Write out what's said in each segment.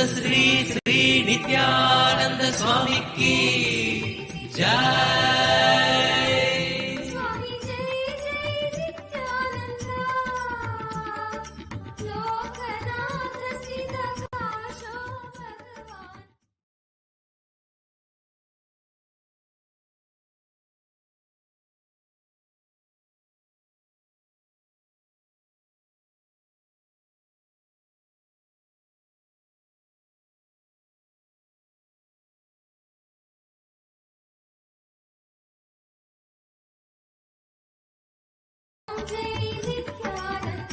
श्री श्री नित्यानंद स्वामी की जय। स्वामी जय जय नित्यानंद, लोकनाथ सिद्धकाशो भगवान। जय Nityanand.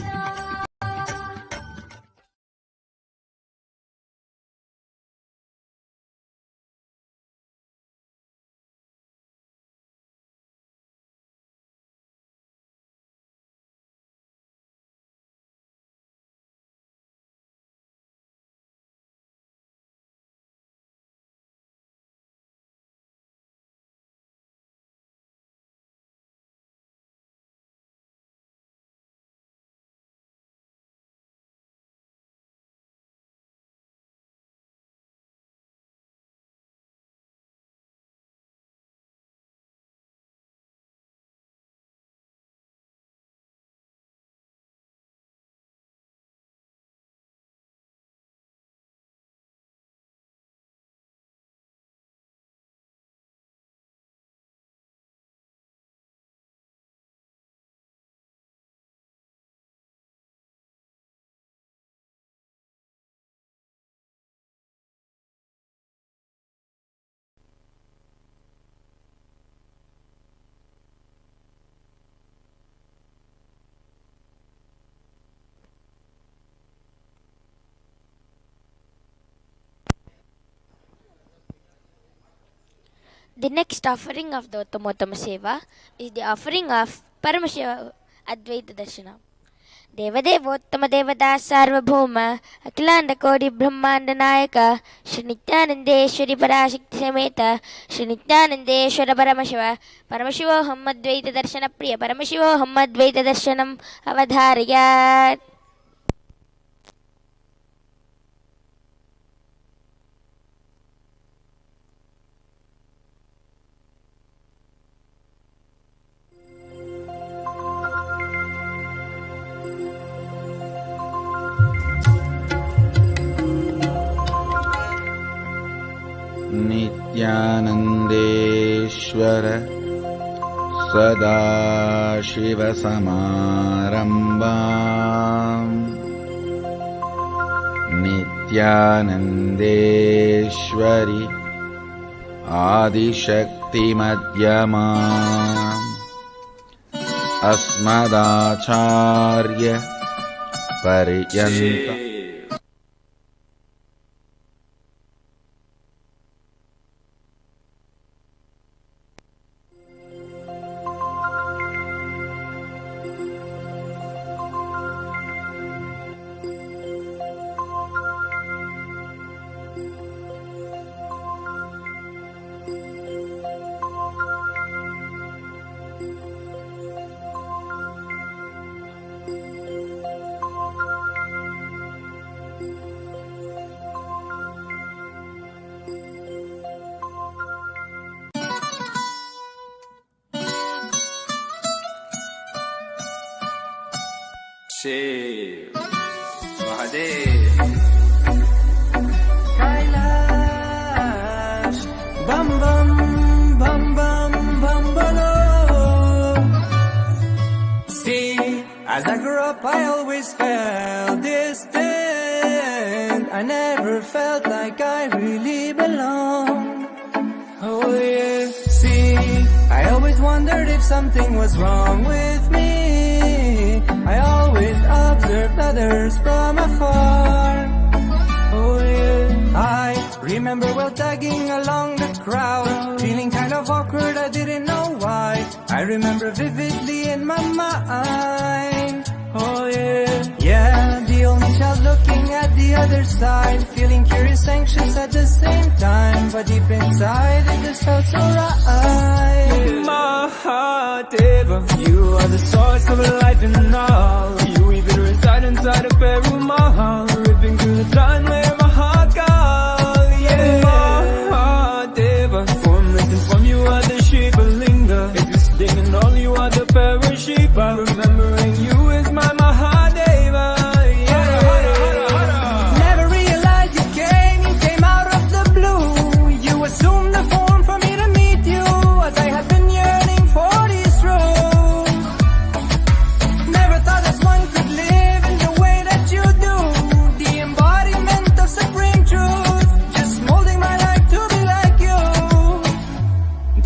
The next offering of the Uttamotama Seva is the offering of Paramashiva Advaita Darshana. देवदेवोत्तम Devdas सार्वभौम अखिलांड कोटि ब्रह्मांड नायक श्री नित्यानंदेश्वरी पराशक्ति समेत श्री नित्यानंदेश्वर परमशिव परमशिवोऽहम् अद्वैत दर्शन प्रिय परमशिवोऽहम् अद्वैत दर्शनम् अवधारयात्। नित्यानन्देश्वर सदाशिवसमारम्भाम् नित्यानन्देश्वरि आदिशक्तिमध्यमाम् अस्मदाचार्य पर्यन्तम्। Shiv Mahadev Kailash, bum bum bum bum bum bolo. See, as I grew up, I always felt distant. I never felt like I really belonged. Oh yeah. See, I always wondered if something was wrong with me. I always observed others from afar. Oh yeah. I remember well tagging along the crowd, feeling kind of awkward, I didn't know why. I remember vividly in my mind. Oh yeah. Yeah, the only child looking at the other side, feeling curious, anxious at the same time, but deep inside it just felt so right. Mahadeva, you are the source of life and all. You even reside inside a Peru Mahal, ripping through the time where my heart got are the Parashiva. Remembering you is my Mahadeva. Never realized you came out of the blue. You assumed the form for me to meet you, as I had been yearning for these roads. Never thought that one could live in the way that you do, the embodiment of supreme truth, just molding my life to be like you.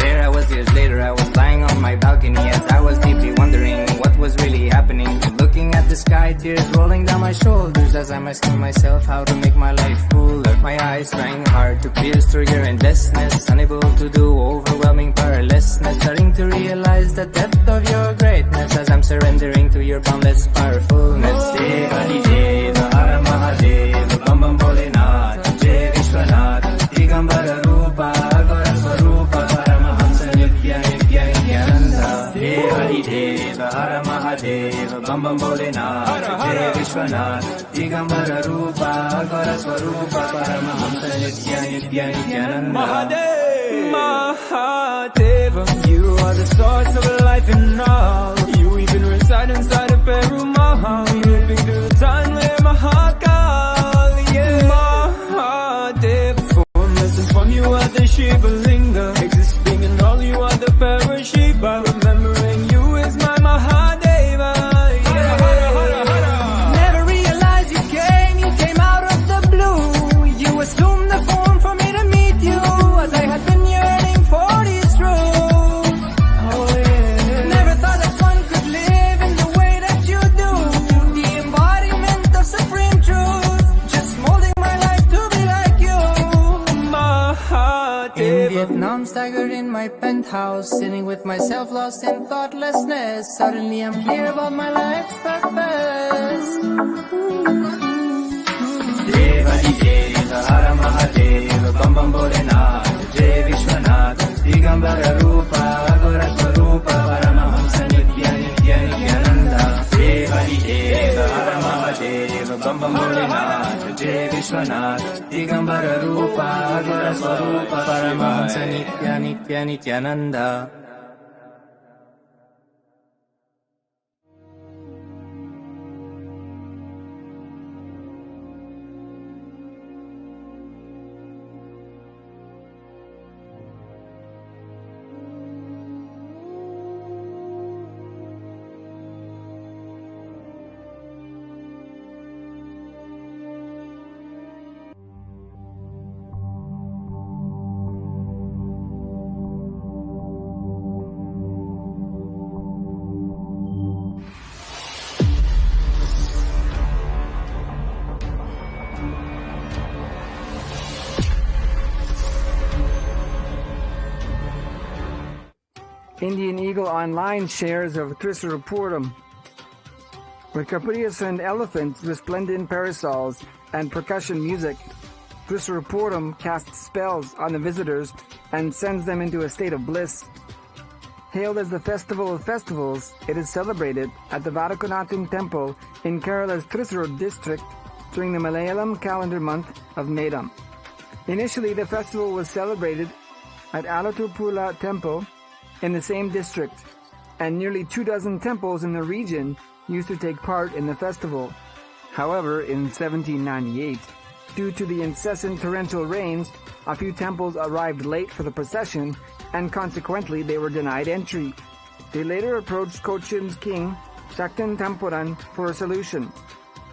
There I was years later, I was lying on my balcony as I was deeply wondering what was really happening. Looking at the sky, tears rolling down my shoulders as I'm asking myself how to make my life fuller. My eyes trying hard to pierce through your endlessness, unable to do overwhelming powerlessness. Starting to realize the depth of your greatness as I'm surrendering to your boundless powerfulness. Deva Di Deva, Hara Mahadeva, Bam Bam Bholenath, Jai Vishwanath, Digambara Rupa, Agara Swarupa, Paramahamsa Nitya Nitya Nityananda. Deva Di Deva, Hara Mahadeva, Bam Bam Bholenath, Jai Vishwanath, Digambara Rupa, Agara Swarupa, Paramahamsa Nitya Nitya Nityananda. Mahadeva, you are the source of life and all. You even reside inside of Perumal, living through the time where my heart call. Yeah, Mahadeva, formless from you are the Shiva Linga, existing in all you are the Parashiva. Remembering you is my Mahadeva. Never realized you came out of the blue. You assumed the form for me to meet you, as I had been yearning for these roads. Never thought that one could live in the way that you do, the embodiment of supreme truth, just molding my life to be like you. In Vietnam, staggered in my penthouse, sitting with myself lost in thoughtlessness. Suddenly I'm clear about my life's purpose. Deva Di Deva, Hara Mahadeva, Bam Bam Bholenath, Jai Vishwanath, Digambara Rupa, Agara Swarupa, Paramahamsa Nitya Nitya Nityananda. Deva Di Deva, Hara Mahadeva, Bam Bam Bholenath, Jai Vishwanath, Digambara Rupa, Agara Swarupa, Paramahamsa Nitya Nitya Nityananda. Indian Eagle Online shares of Trisurapuram. With capricious elephants, resplendent parasols, and percussion music, Trisurapuram casts spells on the visitors and sends them into a state of bliss. Hailed as the festival of festivals, it is celebrated at the Varakunatham temple in Kerala's Thrissur district during the Malayalam calendar month of Medam. Initially, the festival was celebrated at Alathurpula temple in the same district, and nearly 24 temples in the region used to take part in the festival. However, in 1798, due to the incessant torrential rains, a few temples arrived late for the procession, and consequently they were denied entry. They later approached Cochin's king, Shaktan Tampuran, for a solution.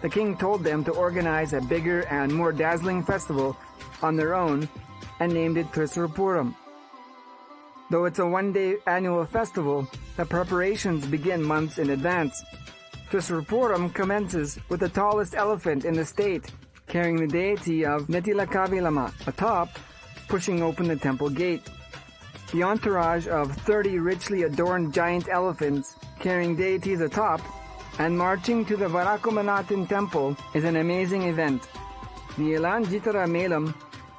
The king told them to organize a bigger and more dazzling festival on their own and named it Trisurapuram. Though it's a one-day annual festival, the preparations begin months in advance. Trisurapuram commences with the tallest elephant in the state, carrying the deity of Netilakavilama atop, pushing open the temple gate. The entourage of 30 richly adorned giant elephants carrying deities atop and marching to the Varakumanathan temple is an amazing event. The Ilan Jitara Melam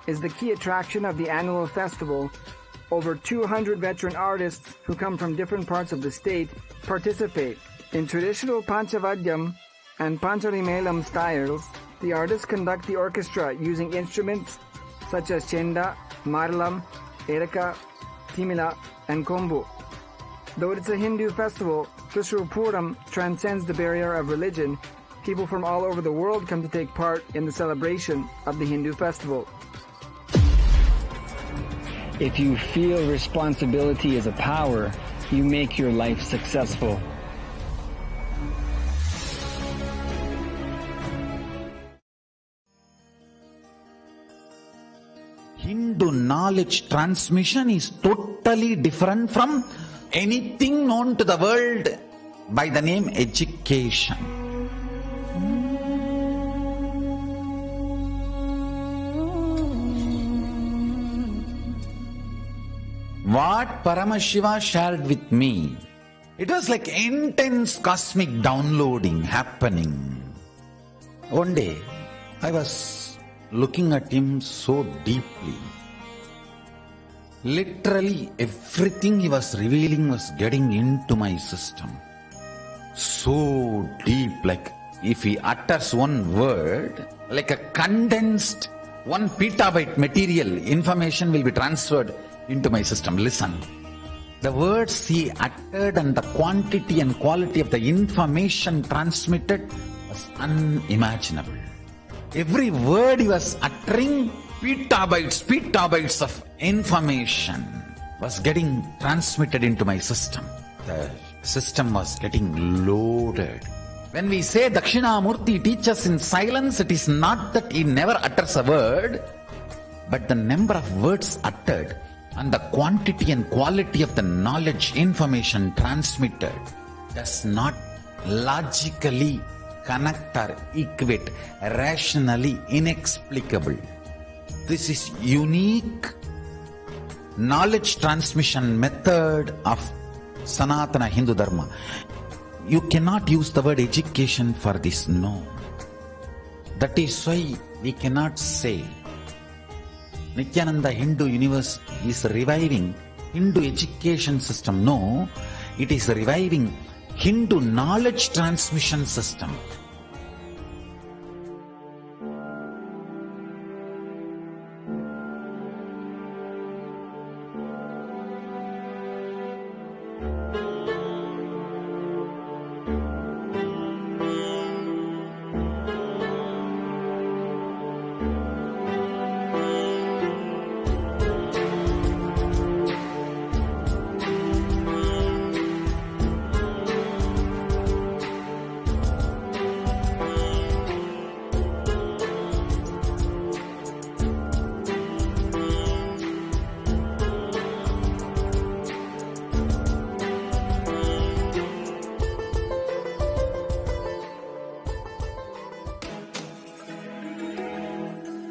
is the key attraction of the annual festival. Over 200 veteran artists who come from different parts of the state participate. In traditional Panchavadyam and Pancharimelam styles, the artists conduct the orchestra using instruments such as chenda, maralam, erika, timila, and kombu. Though it's a Hindu festival, Thrissur Puram transcends the barrier of religion. People from all over the world come to take part in the celebration of the Hindu festival. If you feel responsibility is a power, you make your life successful. Hindu knowledge transmission is totally different from anything known to the world by the name education. What Paramashiva shared with me, it was like intense cosmic downloading happening. One day, I was looking at him so deeply. Literally everything he was revealing was getting into my system. So deep, like if he utters one word, like a condensed 1 petabyte material, information will be transferred into my system. Listen. The words he uttered and the quantity and quality of the information transmitted was unimaginable. Every word he was uttering, petabytes of information was getting transmitted into my system. The system was getting loaded. When we say Dakshinamurti teaches in silence, it is not that he never utters a word, but the number of words uttered and the quantity and quality of the knowledge, information transmitted does not logically connect or equate, rationally inexplicable. This is unique knowledge transmission method of Sanatana Hindu Dharma. You cannot use the word education for this, no. That is why we cannot say Nityananda Hindu University is reviving Hindu education system. No, it is reviving Hindu knowledge transmission system.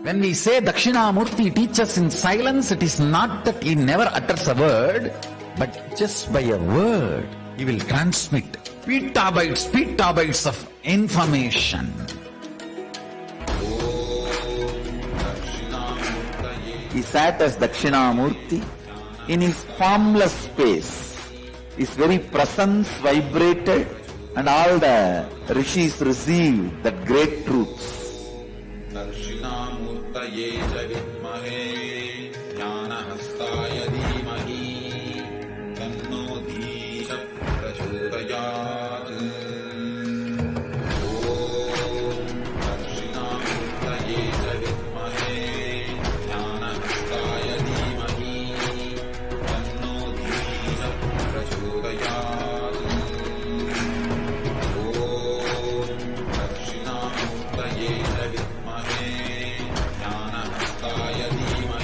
When we say Dakshinamurti teaches in silence, it is not that he never utters a word, but just by a word, he will transmit petabytes of information. He sat as Dakshinamurti in his formless space. His very presence vibrated and all the rishis received that great truths. Dakshinamurtaye javidmahe jnanahastaya dhimahi tanno dhisha prachodayat. Om Dakshinamurtaye javidmahe jnanahastaya dhimahi tanno dhisha prachodayat. Om Dakshinamurtaye javidmahe jnanahastaya dhimahi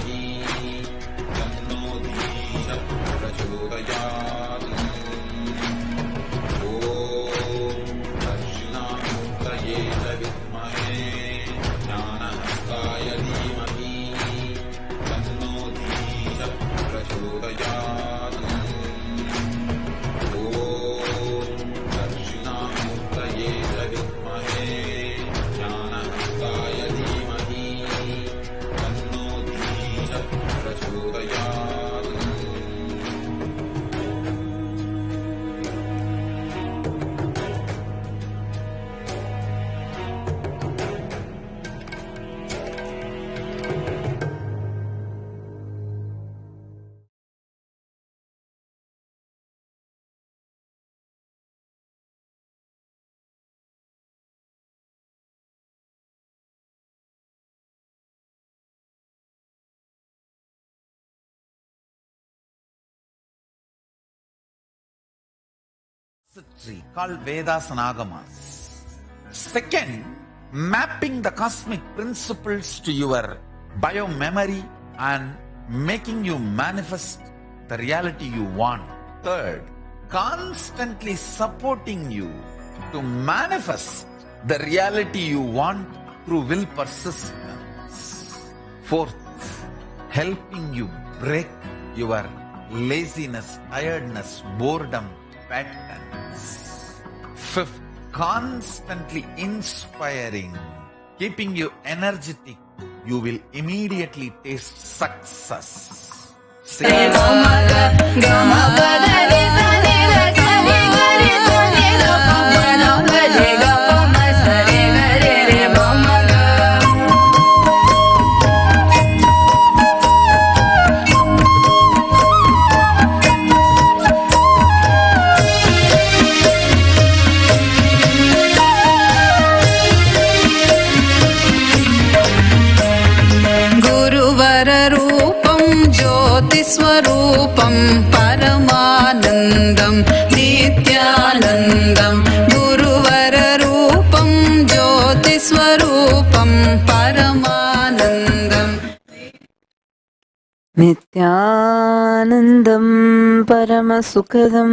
tree called Vedas and Agamas. Second, mapping the cosmic principles to your biomemory and making you manifest the reality you want. Third, constantly supporting you to manifest the reality you want through will persistence. Fourth, helping you break your laziness, tiredness, boredom patterns. Fifth, constantly inspiring, keeping you energetic. You will immediately taste success. Sixth, गुरुवररूपं ज्योतिस्वरूपं परमानन्दं नित्यानन्दं गुरुवररूपं ज्योतिस्वरूपं परमानन्दम् नित्यानन्दं परमसुखदं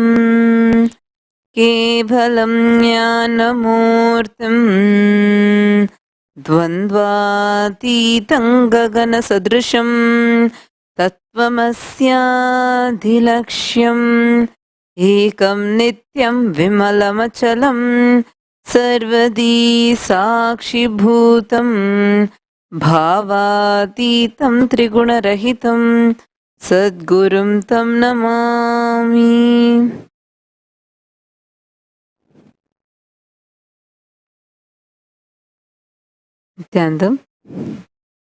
केवलं ज्ञानमूर्तिम् द्वन्द्वातीतं गगनसदृशं तत्त्वमस्याधिलक्ष्यम् एकं नित्यं विमलमचलं सर्वदी साक्षिभूतं भावातीतं त्रिगुणरहितं सद्गुरुं तं Namami. Nityanandam,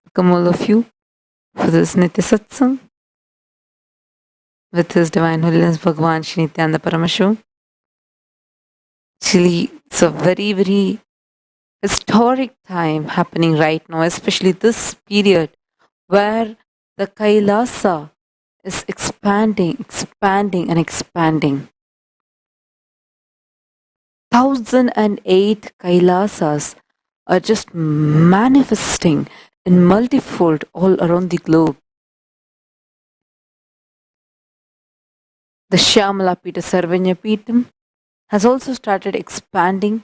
welcome all of you for this Nitya Satsang with His Divine Holiness Bhagavan Shri Nityananda Paramashiva. Actually, it's a very, very historic time happening right now, especially this period where the Kailasa is expanding and expanding. 1008 Kailasas are just manifesting in multifold all around the globe. The Shyamala Pita Sarvanya Pitam has also started expanding.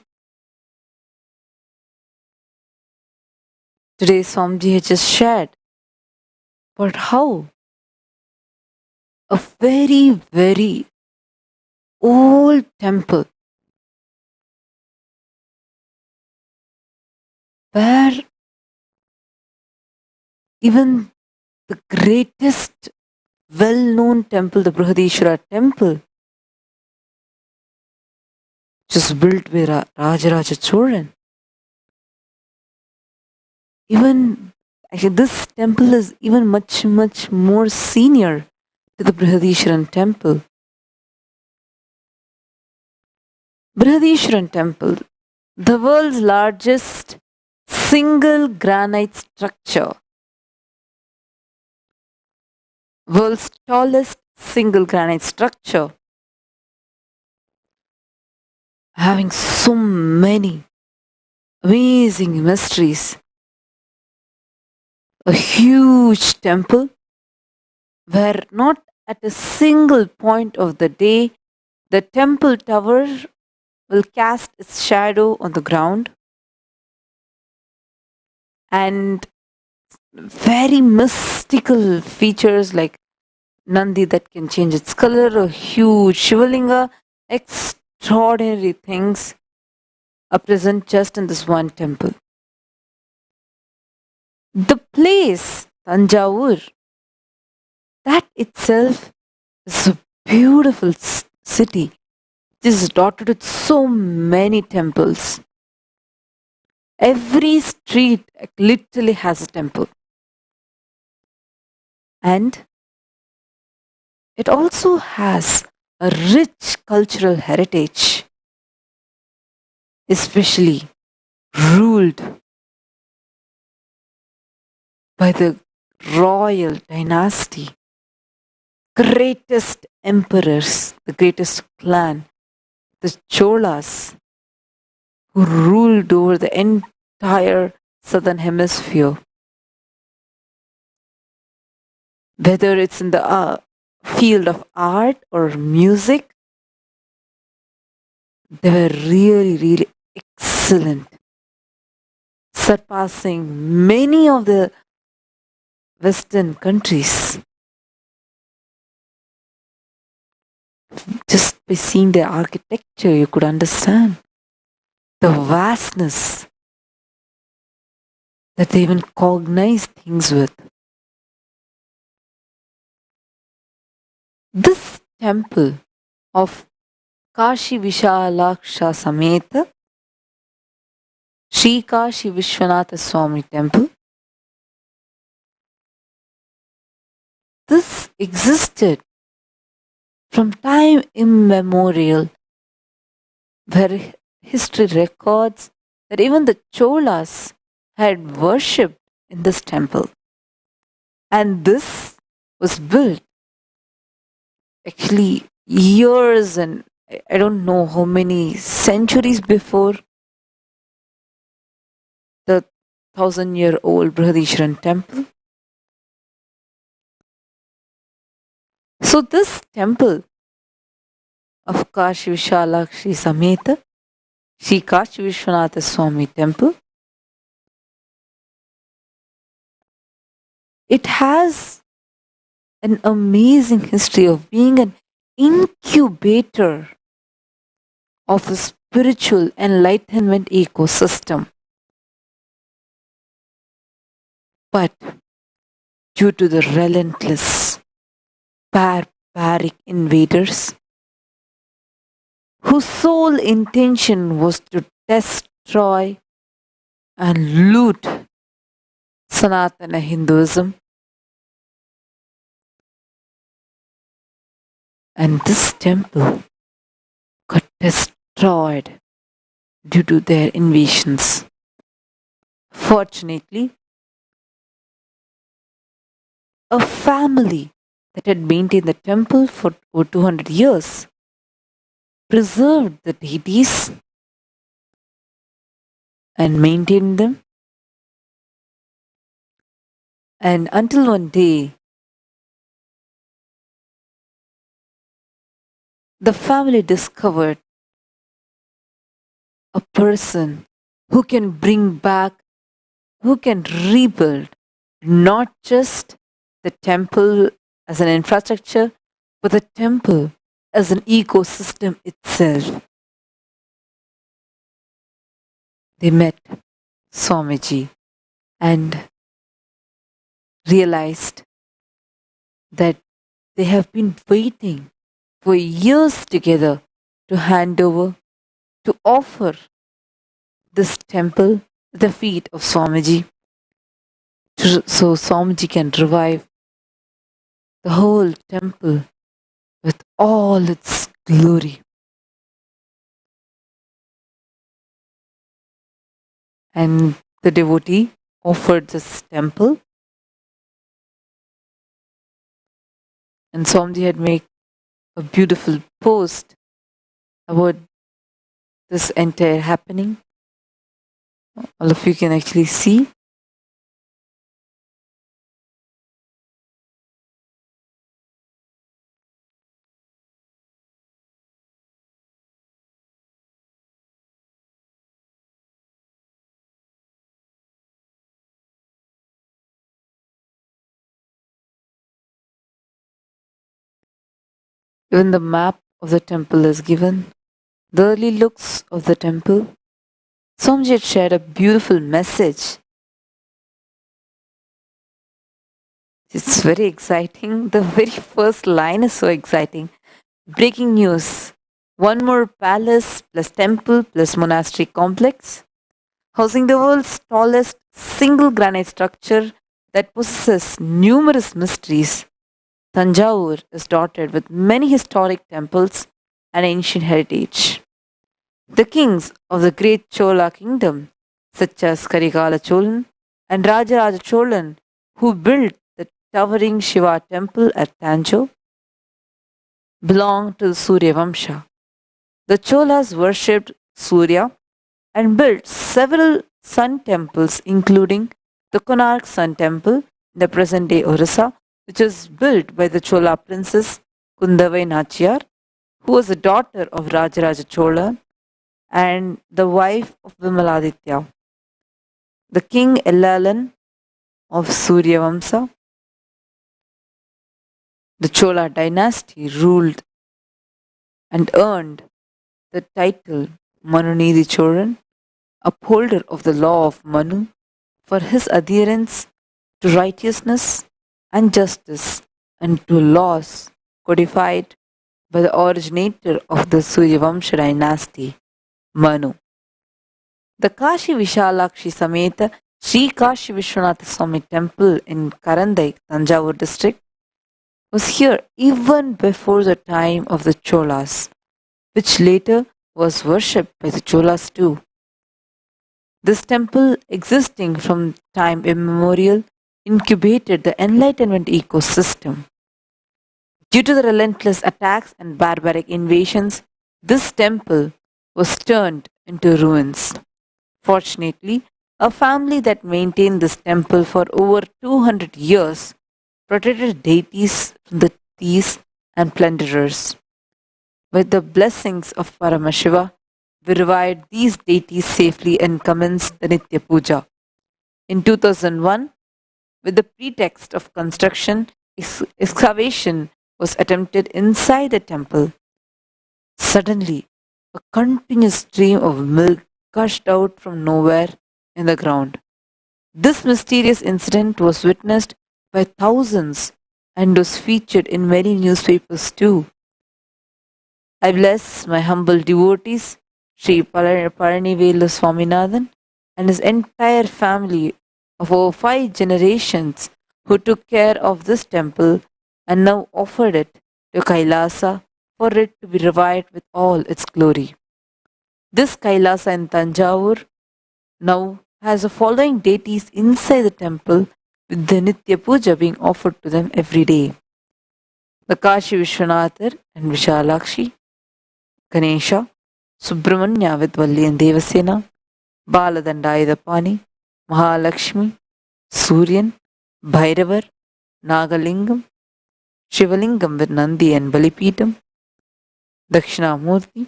Today Swamiji has just shared about how a very, very old temple where even the greatest well-known temple, the Brihadishwara temple, which was built by Rajaraja Cholan. Even actually, this temple is even much, much more senior to the Brihadishwaran temple. Brihadishwaran temple, the world's largest single granite structure, world's tallest single granite structure, having so many amazing mysteries. A huge temple where not at a single point of the day the temple tower will cast its shadow on the ground, and very mystical features like Nandi that can change its color, a huge Shivalinga, extraordinary things are present just in this one temple. The place, Tanjavur, that itself is a beautiful city. It is dotted with so many temples. Every street literally has a temple. And it also has a rich cultural heritage, especially ruled by the royal dynasty, greatest emperors, the greatest clan, the Cholas, who ruled over the entire southern hemisphere. Whether it's in the field of art or music, they were really, really excellent, surpassing many of the Western countries. Just by seeing their architecture, you could understand the vastness that they even cognize things with. This temple of Kashi Vishalaksha Sameta Sri Kashi Vishwanatha Swami Temple, this existed from time immemorial, where history records that even the Cholas had worshipped in this temple. And this was built actually years and I don't know how many centuries before the 1,000-year-old Brihadishwaran temple. So this temple of Kashi Vishalakshi Sameta, Sri Kashi Vishwanatha Swami Temple, it has an amazing history of being an incubator of a spiritual enlightenment ecosystem. But due to the relentless barbaric invaders, whose sole intention was to destroy and loot Sanatana Hinduism, and this temple got destroyed due to their invasions. Fortunately, a family that had maintained the temple for over 200 years preserved the deities and maintained them. And until one day, the family discovered a person who can bring back, who can rebuild not just the temple as an infrastructure, but the temple as an ecosystem itself. They met Swamiji and realized that they have been waiting for years together to hand over, to offer this temple at the feet of Swamiji, so Swamiji can revive the whole temple with all its glory. And the devotee offered this temple, and Swamiji had made a beautiful post about this entire happening. All of you can actually see. Even the map of the temple is given. The early looks of the temple. Swamiji had shared a beautiful message. It's very exciting. The very first line is so exciting. Breaking news. One more palace plus temple plus monastery complex, housing the world's tallest single granite structure that possesses numerous mysteries. Tanjavur is dotted with many historic temples and ancient heritage. The kings of the great Chola kingdom, such as Karikala Cholan and Rajaraja Cholan, who built the towering Shiva temple at Tanjore, belong to the Surya Vamsha. The Cholas worshipped Surya and built several sun temples, including the Konark Sun Temple in the present day Orissa, which was built by the Chola princess Kundavai Nachiyar, who was the daughter of Rajaraja Chola and the wife of Vimaladitya. The king Ellalan of Surya Vamsa, the Chola dynasty ruled and earned the title Manunidi Cholan, upholder of the law of Manu, for his adherence to righteousness and justice and to laws codified by the originator of the Suryavamsha dynasty, Manu. The Kashi Vishalakshi Sameta Sri Kashi Vishwanatha Swami temple in Karandai, Tanjavur district, was here even before the time of the Cholas, which later was worshipped by the Cholas too. This temple, existing from time immemorial, incubated the Enlightenment ecosystem. Due to the relentless attacks and barbaric invasions, this temple was turned into ruins. Fortunately, a family that maintained this temple for over 200 years protected deities from the thieves and plunderers. With the blessings of Paramashiva, we revived these deities safely and commenced the Nitya Puja. In 2001, with the pretext of construction, excavation was attempted inside the temple. Suddenly, a continuous stream of milk gushed out from nowhere in the ground. This mysterious incident was witnessed by thousands and was featured in many newspapers too. I bless my humble devotees, Sri Paranivelu Swaminathan and his entire family of over 5 generations who took care of this temple and now offered it to Kailasa for it to be revived with all its glory. This Kailasa in Tanjavur now has the following deities inside the temple, with the Nitya Puja being offered to them every day: the Kashi Vishwanathar and Vishalakshi, Ganesha, Subramanya with Valli and Devasena, Baladandayudapani, Mahalakshmi, Suryan, Bhairavar, Nagalingam, Shivalingam with Nandi and Balipeetam, Dakshinamurti,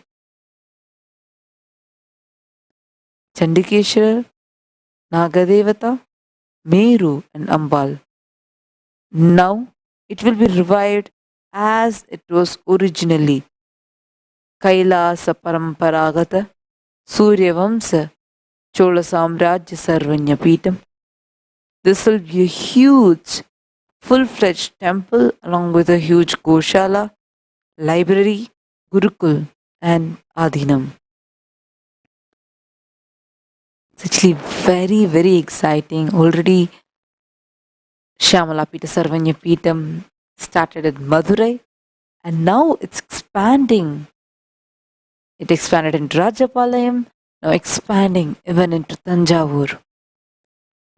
Chandikeshwar, Nagadevata, Meru and Ambal. Now it will be revived as it was originally. Kailasa Paramparagata Suryavamsa Chola Samrajya Sarvanya Peetam. This will be a huge, full-fledged temple along with a huge Goshala, library, Gurukul and Adhinam. It's actually very, very exciting. Already Shyamala Pita Sarvanya Peetam started at Madurai and now it's expanding. It expanded into Rajapalayam, now expanding even into Tanjavur.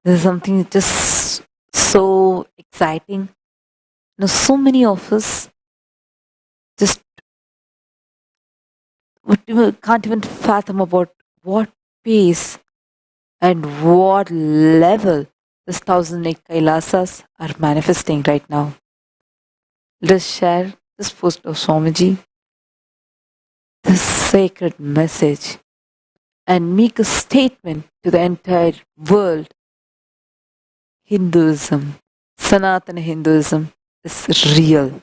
This is something just so exciting. Now so many of us just can't even fathom about what pace and what level this 1,008 Kailasas are manifesting right now. Let us share this post of Swamiji, this sacred message, and make a statement to the entire world. Hinduism, Sanatana Hinduism is real.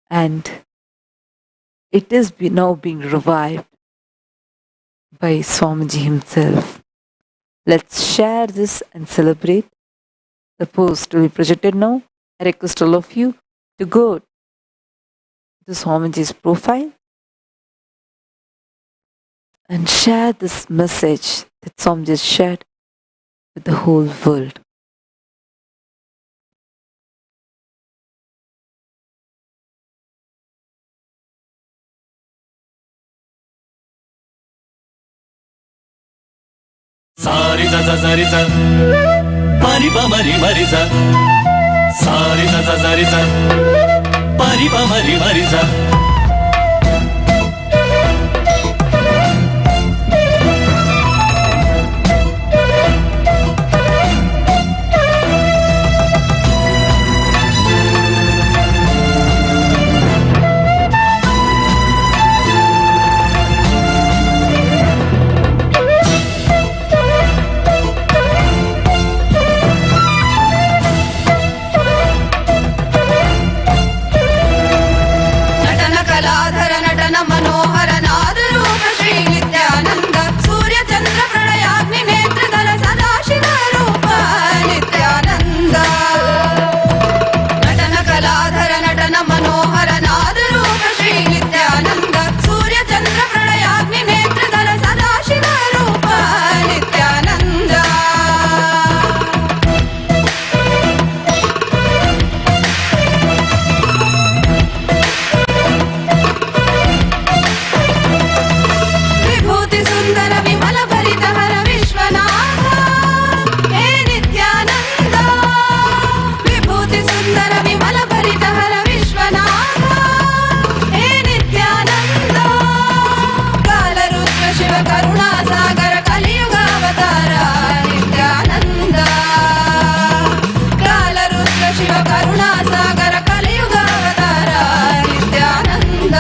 And it is now being revived by Swamiji himself. Let's share this and celebrate. The post will be projected now. I request all of you to go to Swamiji's profile and share this message that Swamiji shared with the whole world. Sari sa sa sari sa, pari pa mari mari sa, sari sa sa sari sa, pari Mari pa mari mari sa. ನಟನ ಕಲಾಧರ ನಟನ ಮನೋಹರ ನಾದ ರೂಪ ಶ್ರೀ ನಿತ್ಯಾನಂದ ಸೂರ್ಯ ಚಂದ್ರ ಪ್ರಳಯಾಗ್ನಿ ನೇತ್ರದಲ ಸದಾಶಿವ ರೂಪ ನಿತ್ಯಾನಂದ ನಟನ ಕಲಾಧರ ನಟನ ಮನೋಹರ ನಾದ ರೂಪ ಶ್ರೀ ನಿತ್ಯಾನಂದ ಸೂರ್ಯ ಚಂದ್ರ ಪ್ರಳಯಾಗ್ನಿ ನೇತ್ರದಲ ಸದಾಶಿವ ರೂಪ ನಿತ್ಯಾನಂದ ವಿಭೂತಿ ಸುಂದರ ವಿಮಲ ಭರಿತ ಹರ ವಿಶ್ವನಾಥ ಹೇ ನಿತ್ಯಾನಂದ ವಿಭೂತಿ ಸುಂದರ ವಿಮಲ ಭರಿತ ಹರ ವಿಶ್ವನಾಥ ಹೇ ನಿತ್ಯಾನಂದ ಕಾಲರುದ್ರ ಶಿವ ಕರುಣಾ ಸಾಗರ ಕಲಿಯುಗ ಅವತಾರ ನಿತ್ಯಾನಂದ ಕಾಲರುದ್ರ ಶಿವ ಕರುಣಾ ಸಾಗರ ಕಲಿಯುಗ ಅವತಾರ ನಿತ್ಯಾನಂದ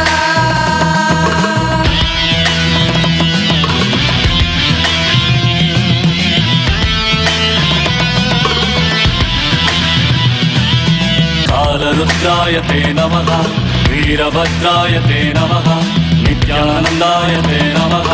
कालरुद्राय ते नमः वीरभद्राय ते नमः नित्यानन्दाय ते नमः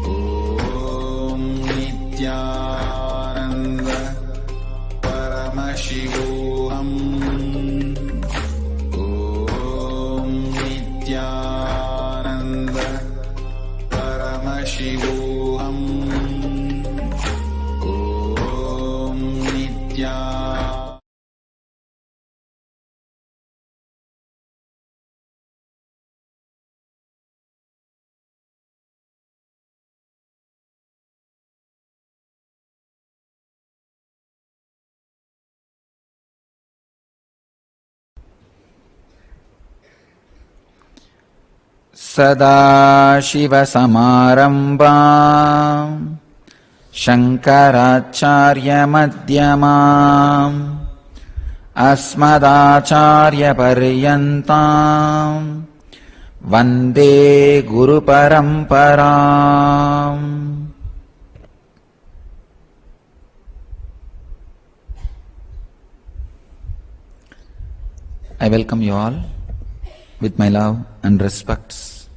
ॐ नित्यानन्द परमशिवोऽहम् ॐ नित्यानन्द परमशिवोऽहम् ॐ नित्या सदाशिवसमारम्भाम् शङ्कराचार्यमध्यमाम् अस्मदाचार्यपर्यन्ताम् वन्दे गुरुपरम्पराम् I welcome you all with my love and respects.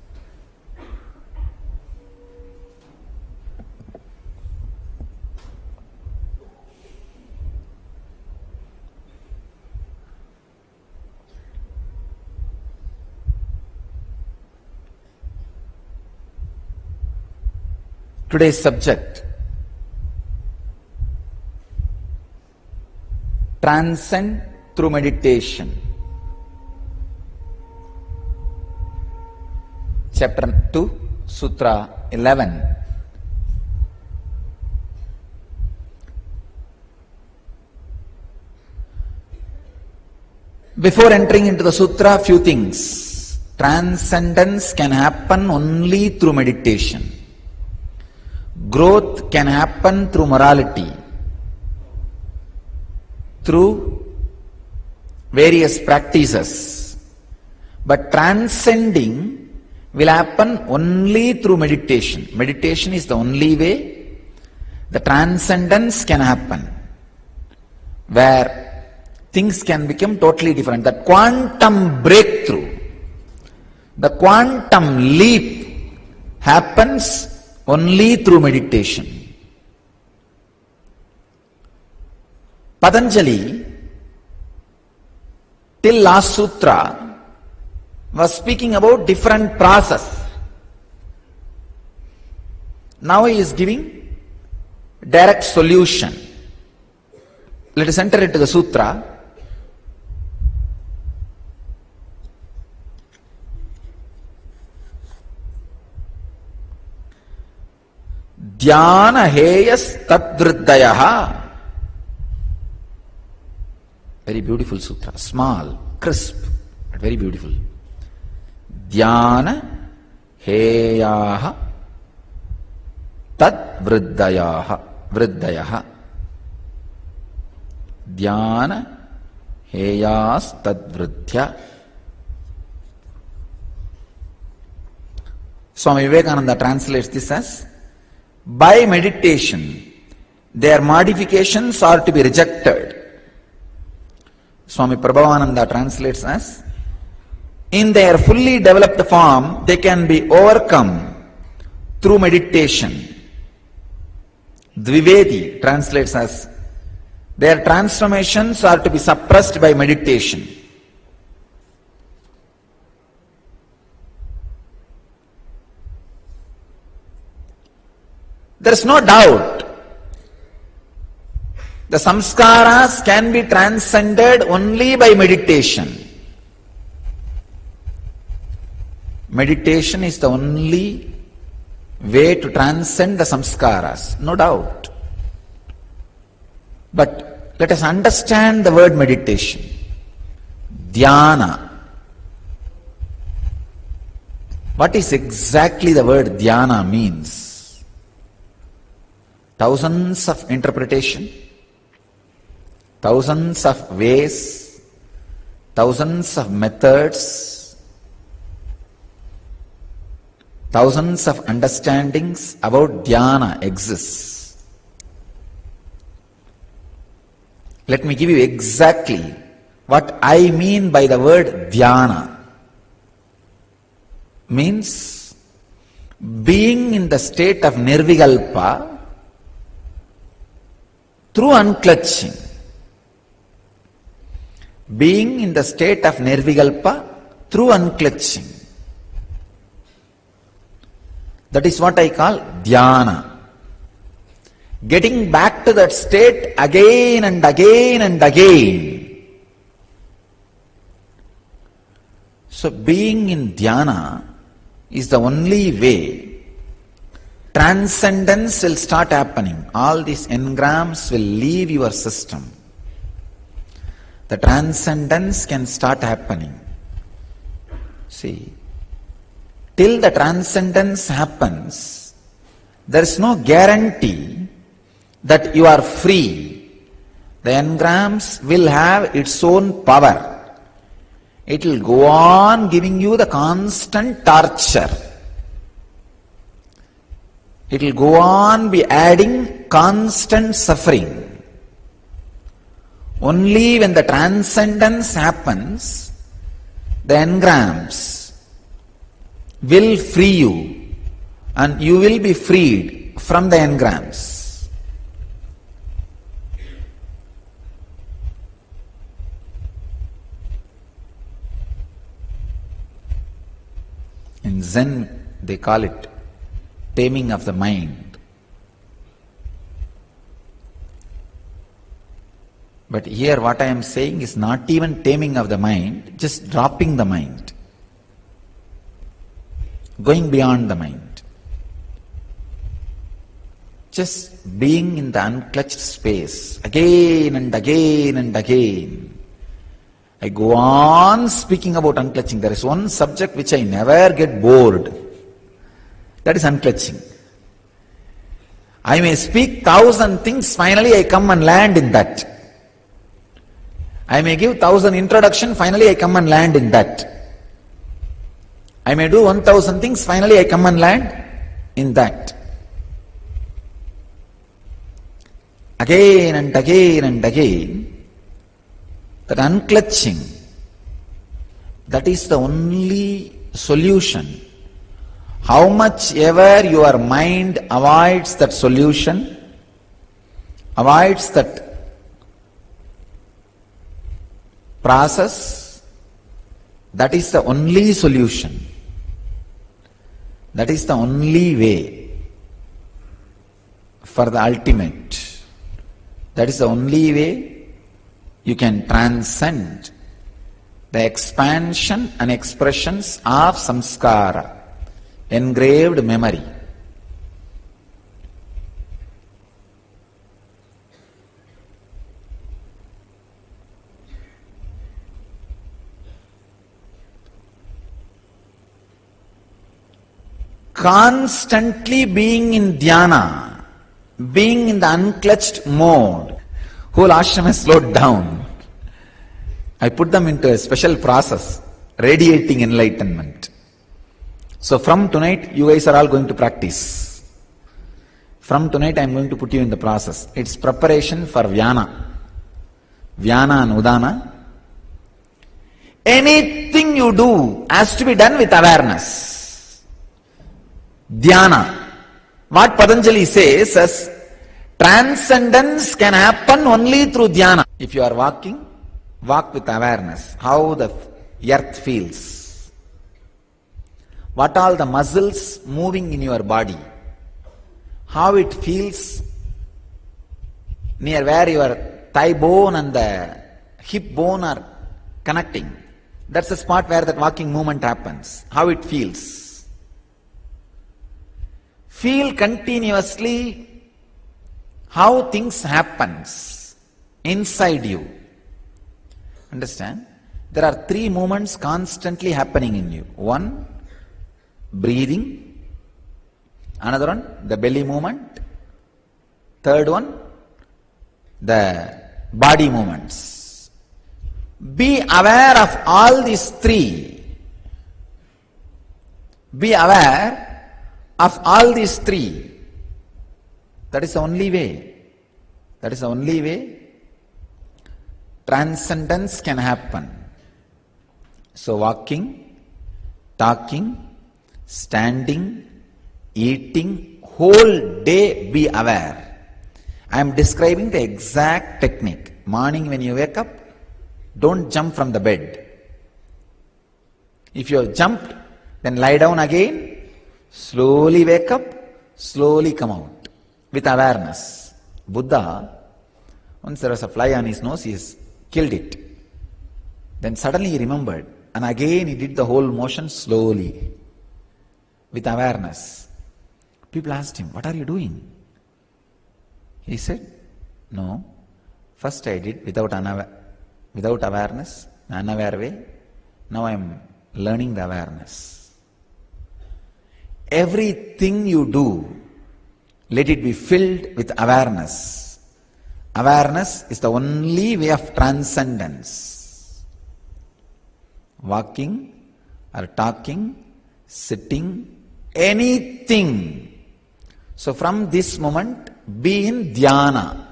Today's subject: transcend through meditation. Chapter 2, Sutra 11. Before entering into the sutra, few things. Transcendence can happen only through meditation. Growth can happen through morality, through various practices. But transcending will happen only through meditation. Meditation is the only way the transcendence can happen, where things can become totally different. That quantum breakthrough, the quantum leap happens only through meditation. Patanjali, till last sutra, was speaking about different process. Now he is giving direct solution. Let us enter into the sutra. Dhyana heyas tadvriddhayaha. Very beautiful sutra, small, crisp, but very beautiful. Dhyana heyaha tadvriddhayaha. Vriddhayaha. Dhyana heyas tadvriddhya. Swami Vivekananda translates this as, by meditation, their modifications are to be rejected. Swami Prabhavananda translates as, in their fully developed form, they can be overcome through meditation. Dvivedi translates as, their transformations are to be suppressed by meditation. There is no doubt the samskaras can be transcended only by meditation. Meditation is the only way to transcend the samskaras, no doubt. But let us understand the word meditation. Dhyana. What is exactly the word dhyana means? Thousands of interpretation, thousands of ways, thousands of methods, thousands of understandings about dhyana exists. Let me give you exactly what I mean by the word dhyana. Means being in the state of nirvikalpa through unclutching. Being in the state of nirvikalpa through unclutching. That is what I call dhyana. Getting back to that state again and again and again. So being in dhyana is the only way transcendence will start happening. All these engrams will leave your system. The transcendence can start happening. See, till the transcendence happens, there is no guarantee that you are free. The engrams will have its own power. It will go on giving you the constant torture. It will go on be adding constant suffering. Only when the transcendence happens, the engrams will free you and you will be freed from the engrams. In Zen, they call it taming of the mind. But here what I am saying is not even taming of the mind, just dropping the mind. Going beyond the mind. Just being in the unclutched space, again and again and again. I go on speaking about unclutching. There is one subject which I never get bored. That is unclutching. I may speak 1,000 things, finally I come and land in that. I may give 1,000 introduction, finally I come and land in that. I may do 1,000 things, finally I come and land in that. again and again and again, that unclutching, that is the only solution. How much ever your mind avoids that solution, avoids that process, that is the only solution. That is the only way for the ultimate. That is the only way you can transcend the expansion and expressions of samskara, engraved memory. Constantly being in dhyana, being in the unclutched mode, whole ashram has slowed down. I put them into a special process, radiating enlightenment. So from tonight, you guys are all going to practice. From tonight, I am going to put you in the process. It's preparation for Vyana. Vyana and Udana. Anything you do has to be done with awareness. Dhyana. What Patanjali says is, transcendence can happen only through dhyana. If you are walking, walk with awareness. How the earth feels. What all the muscles moving in your body. How it feels near where your thigh bone and the hip bone are connecting. That's the spot where that walking movement happens. How it feels. Feel continuously how things happens inside you. Understand? There are three movements constantly happening in you. One, breathing. Another one, the belly movement. Third one, the body movements. Be aware of all these three. Be aware of all these three. That is the only way. That is the only way transcendence can happen. So walking, talking, standing, eating, whole day be aware. I am describing the exact technique. Morning when you wake up, don't jump from the bed. If you have jumped, then lie down again. Slowly wake up, slowly come out with awareness. Buddha, once there was a fly on his nose, he killed it. Then suddenly he remembered, and again he did the whole motion slowly with awareness. People asked him, "What are you doing?" He said, "No, first I did without awareness, unaware way. Now I am learning the awareness." Everything you do, let it be filled with awareness. Awareness is the only way of transcendence. Walking or talking, sitting, anything. So from this moment, be in dhyana,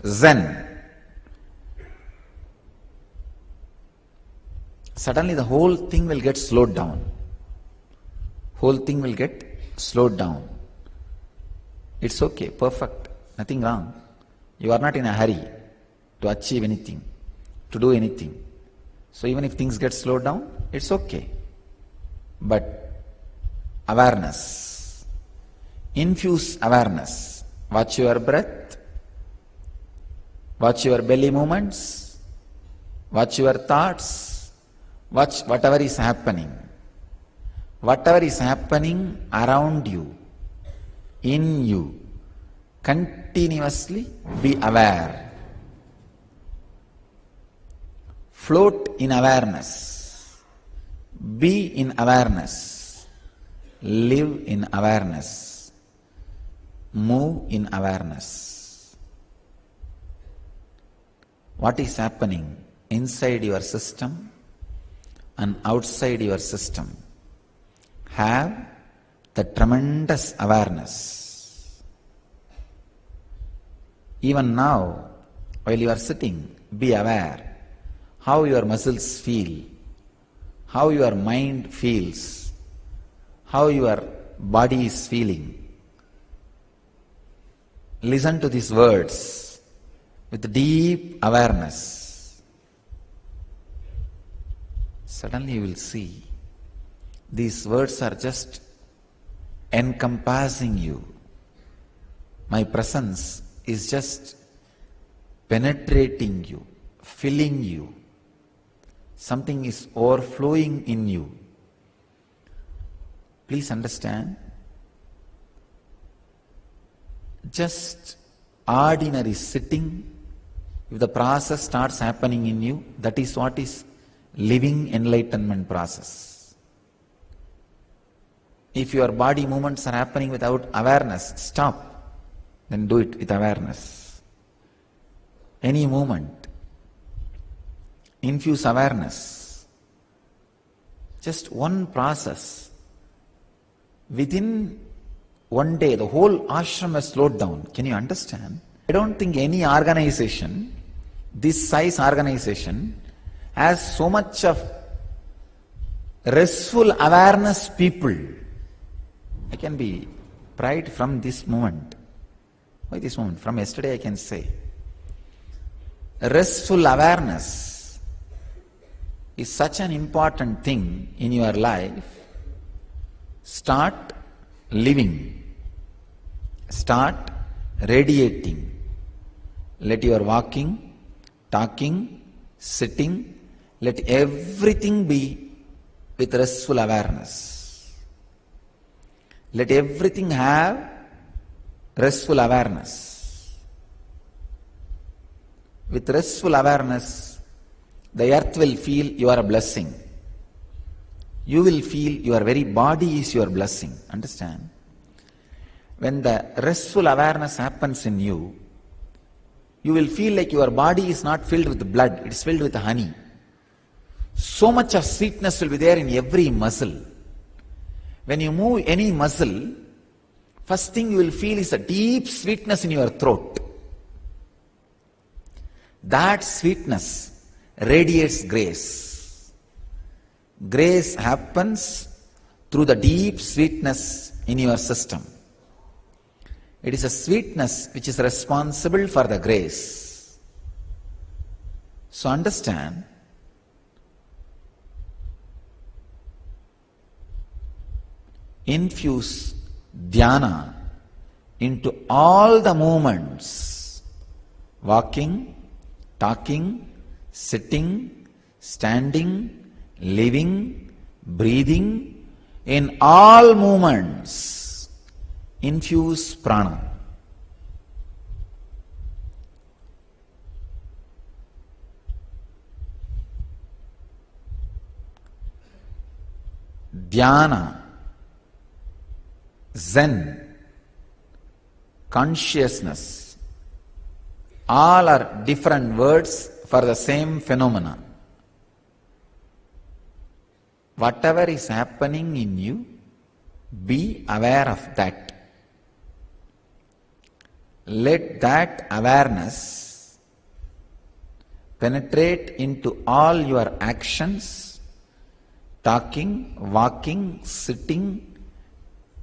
zen. Suddenly the whole thing will get slowed down. Whole thing will get slowed down. It's okay, perfect, nothing wrong. You are not in a hurry to achieve anything, to do anything. So even if things get slowed down, it's okay. But awareness, infuse awareness. Watch your breath, watch your belly movements, watch your thoughts, watch whatever is happening. Whatever is happening around you, in you, continuously be aware. Float in awareness. Be in awareness. Live in awareness. Move in awareness. What is happening inside your system and outside your system? Have the tremendous awareness. Even now, while you are sitting, be aware how your muscles feel, how your mind feels, how your body is feeling. Listen to these words with deep awareness. Suddenly you will see these words are just encompassing you. My presence is just penetrating you, filling you. Something is overflowing in you. Please understand, just ordinary sitting, if the process starts happening in you, that is what is living enlightenment process. If your body movements are happening without awareness, stop. Then do it with awareness. Any movement, infuse awareness. Just one process. Within one day, the whole ashram has slowed down. Can you understand? I don't think any organization, this size organization, has so much of restful awareness people. I can be proud from this moment. Why this moment? From yesterday I can say. Restful awareness is such an important thing in your life. Start living. Start radiating. Let your walking, talking, sitting, let everything be with restful awareness. Let everything have restful awareness. With restful awareness, the earth will feel you are a blessing. You will feel your very body is your blessing. Understand? When the restful awareness happens in you, you will feel like your body is not filled with blood, it is filled with honey. So much of sweetness will be there in every muscle. When you move any muscle, first thing you will feel is a deep sweetness in your throat. That sweetness radiates grace. Grace happens through the deep sweetness in your system. It is a sweetness which is responsible for the grace. So understand, infuse dhyana into all the movements, walking, talking, sitting, standing, living, breathing, in all movements, infuse prana. Dhyana, Zen, consciousness, all are different words for the same phenomena. Whatever is happening in you, be aware of that. Let that awareness penetrate into all your actions, talking, walking, sitting,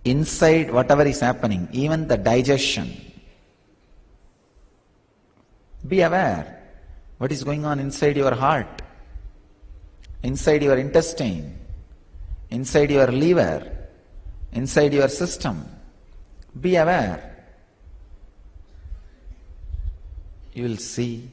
inside whatever is happening, even the digestion. Be aware what is going on inside your heart, inside your intestine, inside your liver, inside your system. Be aware. You will see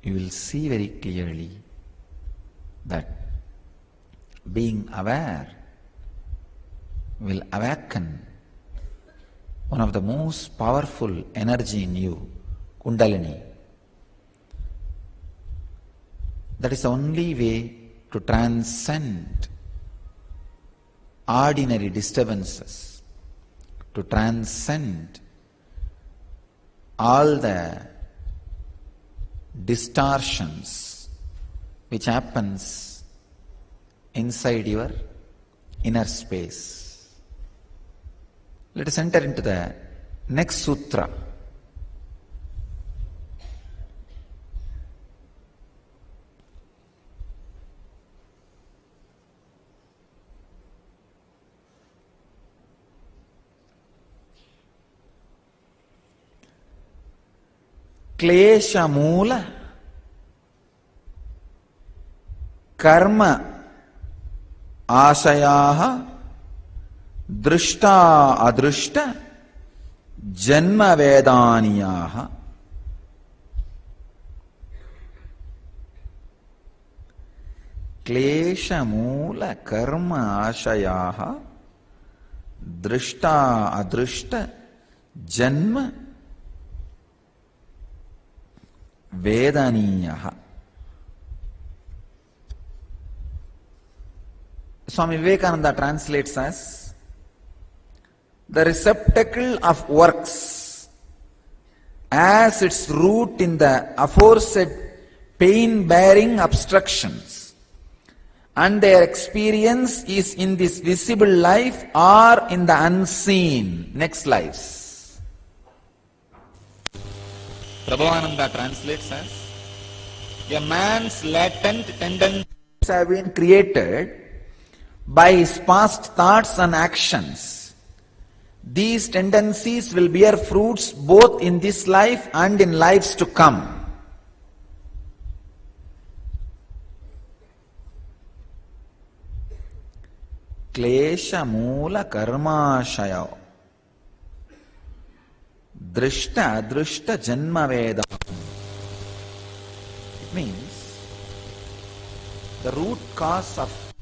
you will see very clearly that being aware will awaken one of the most powerful energy in you Kundalini. That is the only way to transcend ordinary disturbances, to transcend all the distortions which happens inside your inner space. Let us enter into the next sutra. Klesha Moola Karma Ashayaha Drishta Adrishta Janma Vedaniyaha. Klesha Moola Karma Ashayaha Drishta Adrishta Janma Vedaniyaha. Swami Vivekananda translates as the receptacle of works as its root in the aforesaid pain-bearing obstructions, and their experience is in this visible life or in the unseen next lives. Prabhavananda translates as a man's latent tendencies have been created by his past thoughts and actions. These tendencies will bear fruits both in this life and in lives to come. Klesha Moola Karmashaya Drishta Adrishta Janma Veda. It means the root cause of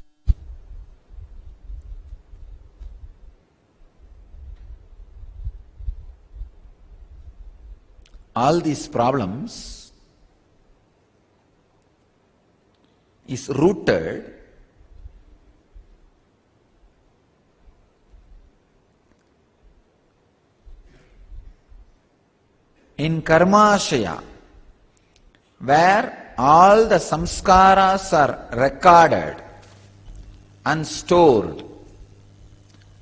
all these problems is rooted in Karmashaya, where all the samskaras are recorded and stored,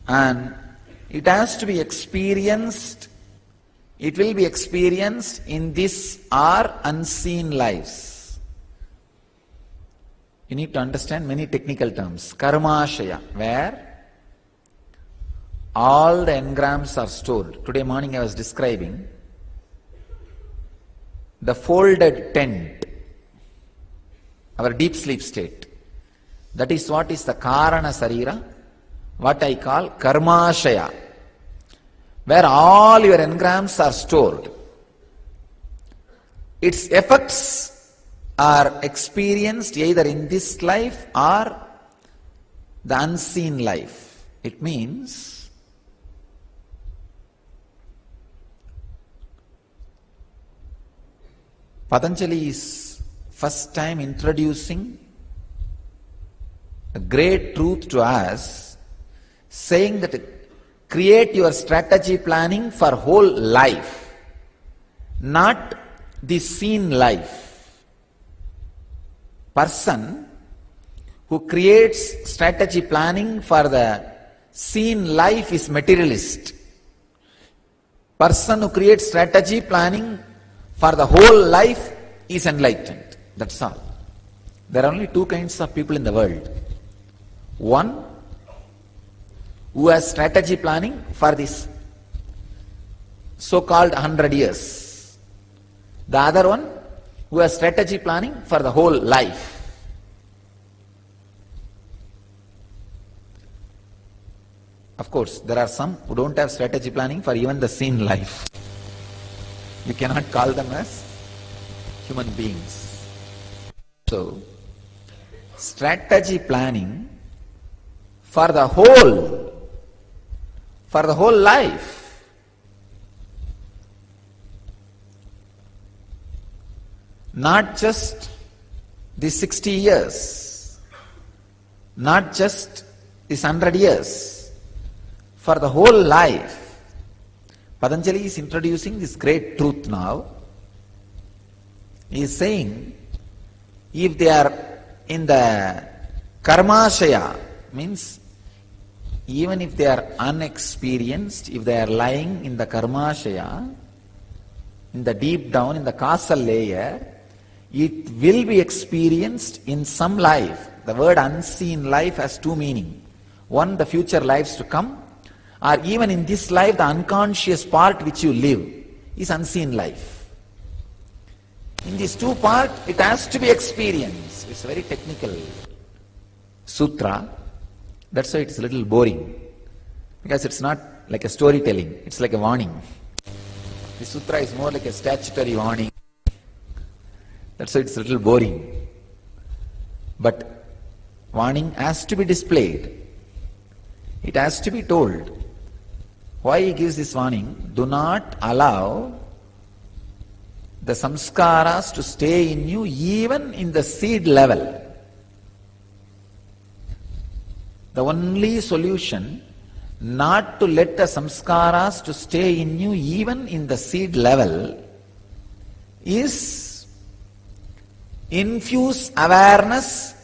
and it has to be experienced, it will be experienced in this or unseen lives. You need to understand many technical terms. Karmashaya, where all the engrams are stored. Today morning I was describing the folded tent, our deep sleep state. That is what is the Karana Sarira, what I call Karmashaya, where all your engrams are stored. Its effects are experienced either in this life or the unseen life. It means Patanjali is first time introducing a great truth to us, saying that create your strategy planning for whole life, not the seen life. Person who creates strategy planning for the seen life is materialist. Person who creates strategy planning for the whole life is enlightened. That's all. There are only two kinds of people in the world. One who has strategy planning for this so-called 100 years. The other one who has strategy planning for the whole life. Of course, there are some who don't have strategy planning for even the seen life. You cannot call them as human beings. So, strategy planning for the whole life. not just the 60 years, not just this 100 years, for the whole life. Patanjali is introducing this great truth now. He is saying, if they are in the karmashaya, means even if they are unexperienced, if they are lying in the karmashaya, in the deep down, in the causal layer, it will be experienced in some life. The word unseen life has two meanings. One, the future lives to come, or even in this life, the unconscious part which you live is unseen life. In these two parts, it has to be experienced. It's a very technical sutra. That's why it's a little boring. Because it's not like a storytelling, it's like a warning. The sutra is more like a statutory warning. That's why it's a little boring. But warning has to be displayed. It has to be told. Why he gives this warning? Do not allow the samskaras to stay in you even in the seed level. The only solution not to let the samskaras to stay in you even in the seed level is infuse awareness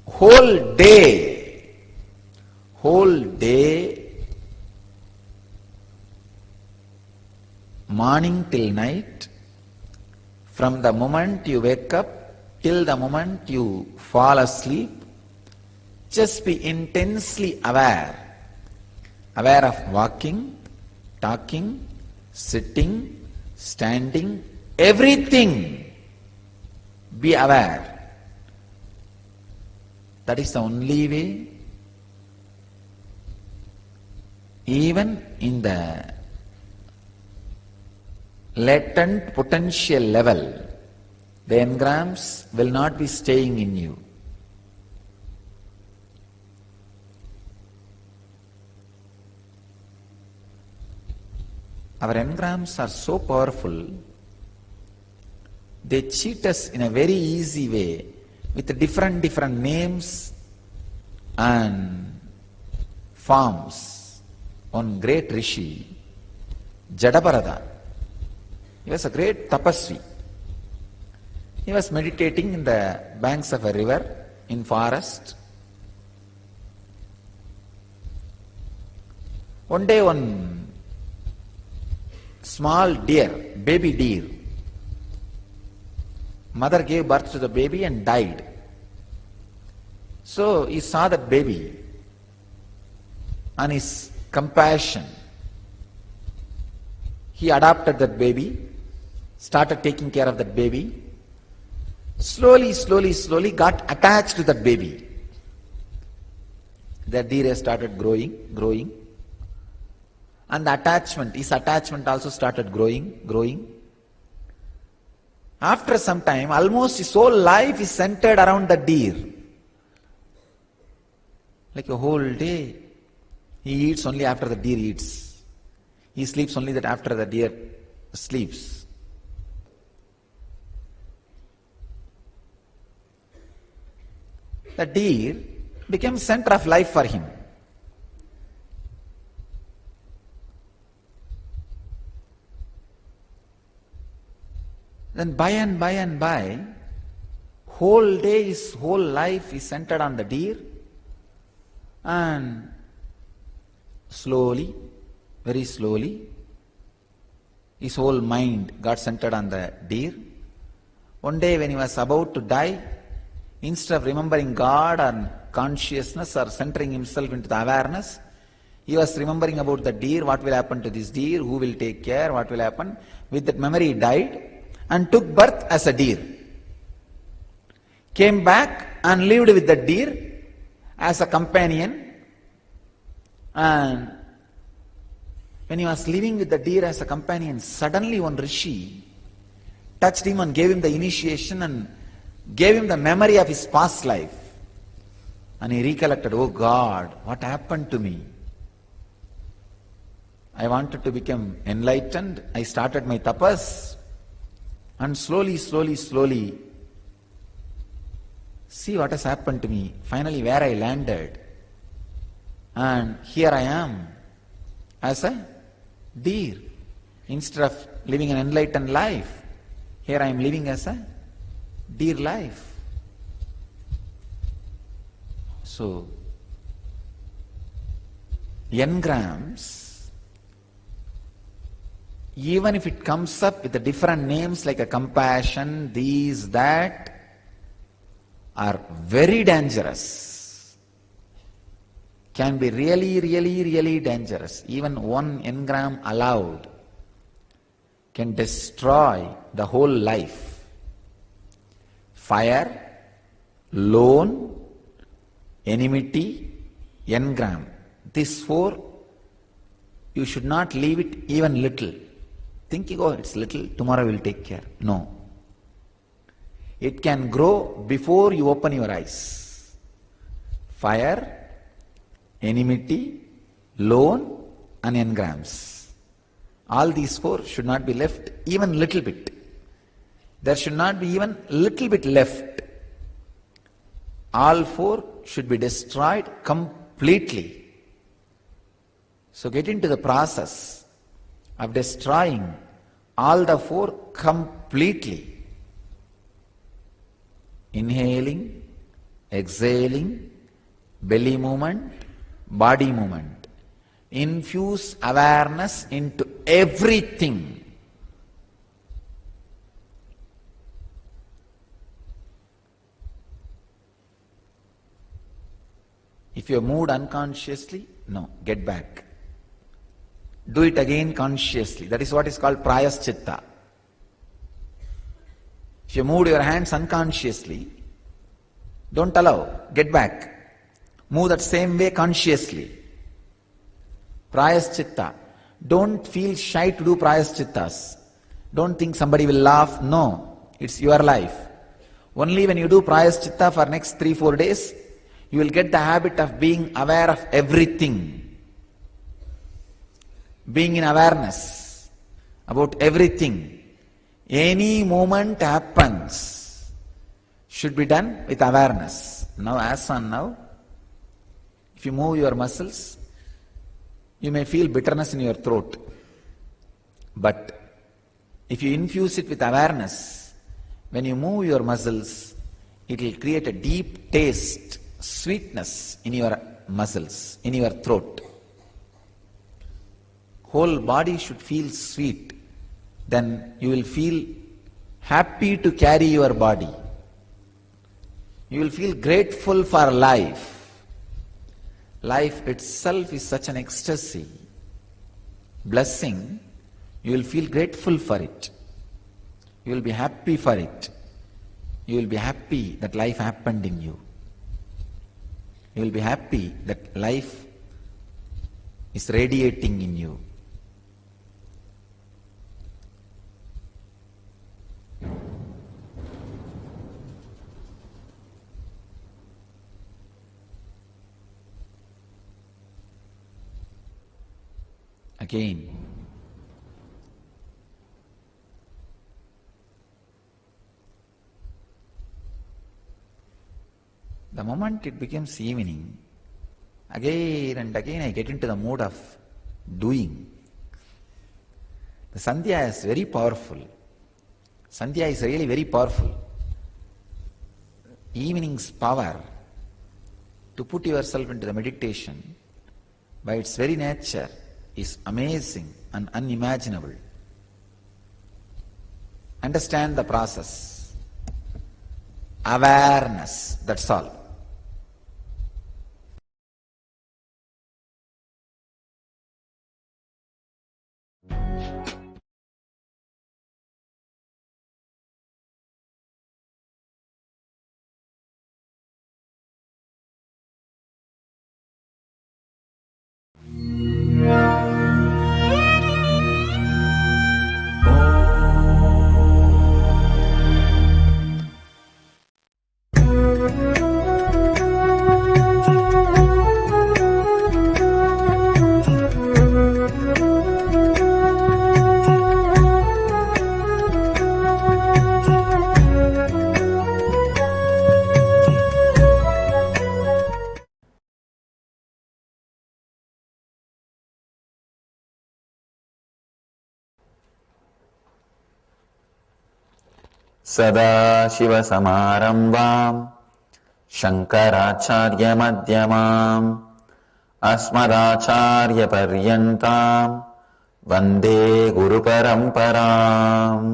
whole day. Whole day, morning till night, from the moment you wake up till the moment you fall asleep, just be intensely aware. Aware of walking, talking, sitting, standing, everything. Be aware. That is the only way. Even in the latent potential level, the engrams will not be staying in you. Our engrams are so powerful, they cheat us in a very easy way with different names and forms. One great rishi, Jadabharata, he was a great tapasvi. He was meditating in the banks of a river in forest. One day one small deer, baby deer, mother gave birth to the baby and died. So he saw that baby and his compassion, he adopted that baby, started taking care of that baby, slowly got attached to that baby. That deer started growing, and his attachment also started growing. After some time, almost his whole life is centered around the deer. Like a whole day, he eats only after the deer eats. He sleeps only that after the deer sleeps. The deer became center of life for him. Then by and by, whole day, his whole life is centered on the deer, and slowly, very slowly, his whole mind got centered on the deer. One day when he was about to die, instead of remembering God or consciousness or centering himself into the awareness, he was remembering about the deer, what will happen to this deer, who will take care, what will happen. With that memory he died and took birth as a deer. Came back and lived with the deer as a companion, and when he was living with the deer as a companion, suddenly one rishi touched him and gave him the initiation and gave him the memory of his past life. And he recollected, oh God, what happened to me? I wanted to become enlightened. I started my tapas. And slowly, see what has happened to me. Finally, where I landed. And here I am as a deer. Instead of living an enlightened life, here I am living as a deer life. So, engrams, even if it comes up with the different names like a compassion, these, that, are very dangerous. Can be really dangerous. Even one engram allowed can destroy the whole life. Fire, loan, enmity, engram. These four, you should not leave it even little. Thinking, oh, it's little, tomorrow we'll take care. No. It can grow before you open your eyes. Fire, enmity, loan, and engrams. All these four should not be left even little bit. There should not be even little bit left. All four should be destroyed completely. So get into the process of destroying all the four completely. Inhaling, exhaling, belly movement, body movement. Infuse awareness into everything. If you have moved unconsciously, no, get back. Do it again consciously. That is what is called prayaschitta. If you moved your hands unconsciously, don't allow, get back. Move that same way consciously. Prayaschitta. Don't feel shy to do prayaschittas. Don't think somebody will laugh. No, it's your life. Only when you do prayaschitta for next 3-4 days, you will get the habit of being aware of everything. Being in awareness about everything. Any moment happens should be done with awareness. Now, as on now, if you move your muscles, you may feel bitterness in your throat. But if you infuse it with awareness, when you move your muscles, it will create a deep taste, sweetness in your muscles, in your throat. Whole body should feel sweet. Then you will feel happy to carry your body. You will feel grateful for life. Life itself is such an ecstasy, blessing. You will feel grateful for it. You will be happy for it. You will be happy that life happened in you. You will be happy that life is radiating in you. Again, the moment it becomes evening, again and again I get into the mood of doing. The Sandhya is very powerful. Sandhya is really very powerful. Evening's power to put yourself into the meditation by its very nature is amazing and unimaginable. Understand the process. Awareness, that's all. सदाशिवसमारम्भाम् शङ्कराचार्यमध्यमाम् अस्मदाचार्यपर्यन्ताम् वन्दे गुरुपरम्पराम्.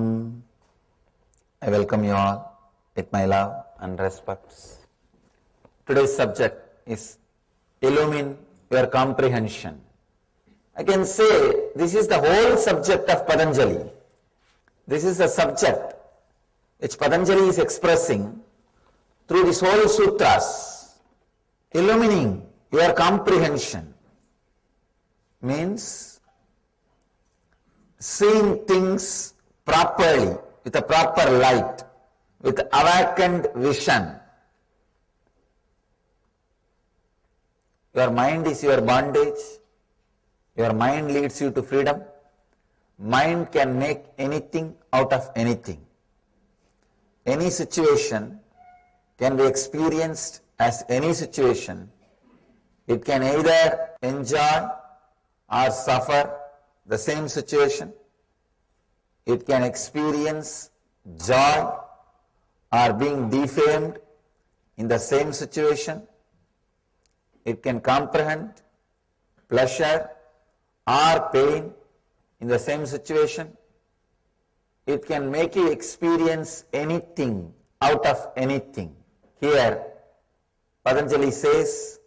I welcome you all with my love and respects. Today's subject is illumine your comprehension. I can say this is the whole subject of Patanjali. This is the subject which Patanjali is expressing through this whole sutras. Illumining your comprehension means seeing things properly, with a proper light, with awakened vision. Your mind is your bondage. Your mind leads you to freedom. Mind can make anything out of anything. Any situation can be experienced as any situation. It can either enjoy or suffer the same situation. It can experience joy or being defamed in the same situation. It can comprehend pleasure or pain in the same situation. It can make you experience anything out of anything. Here, Patanjali says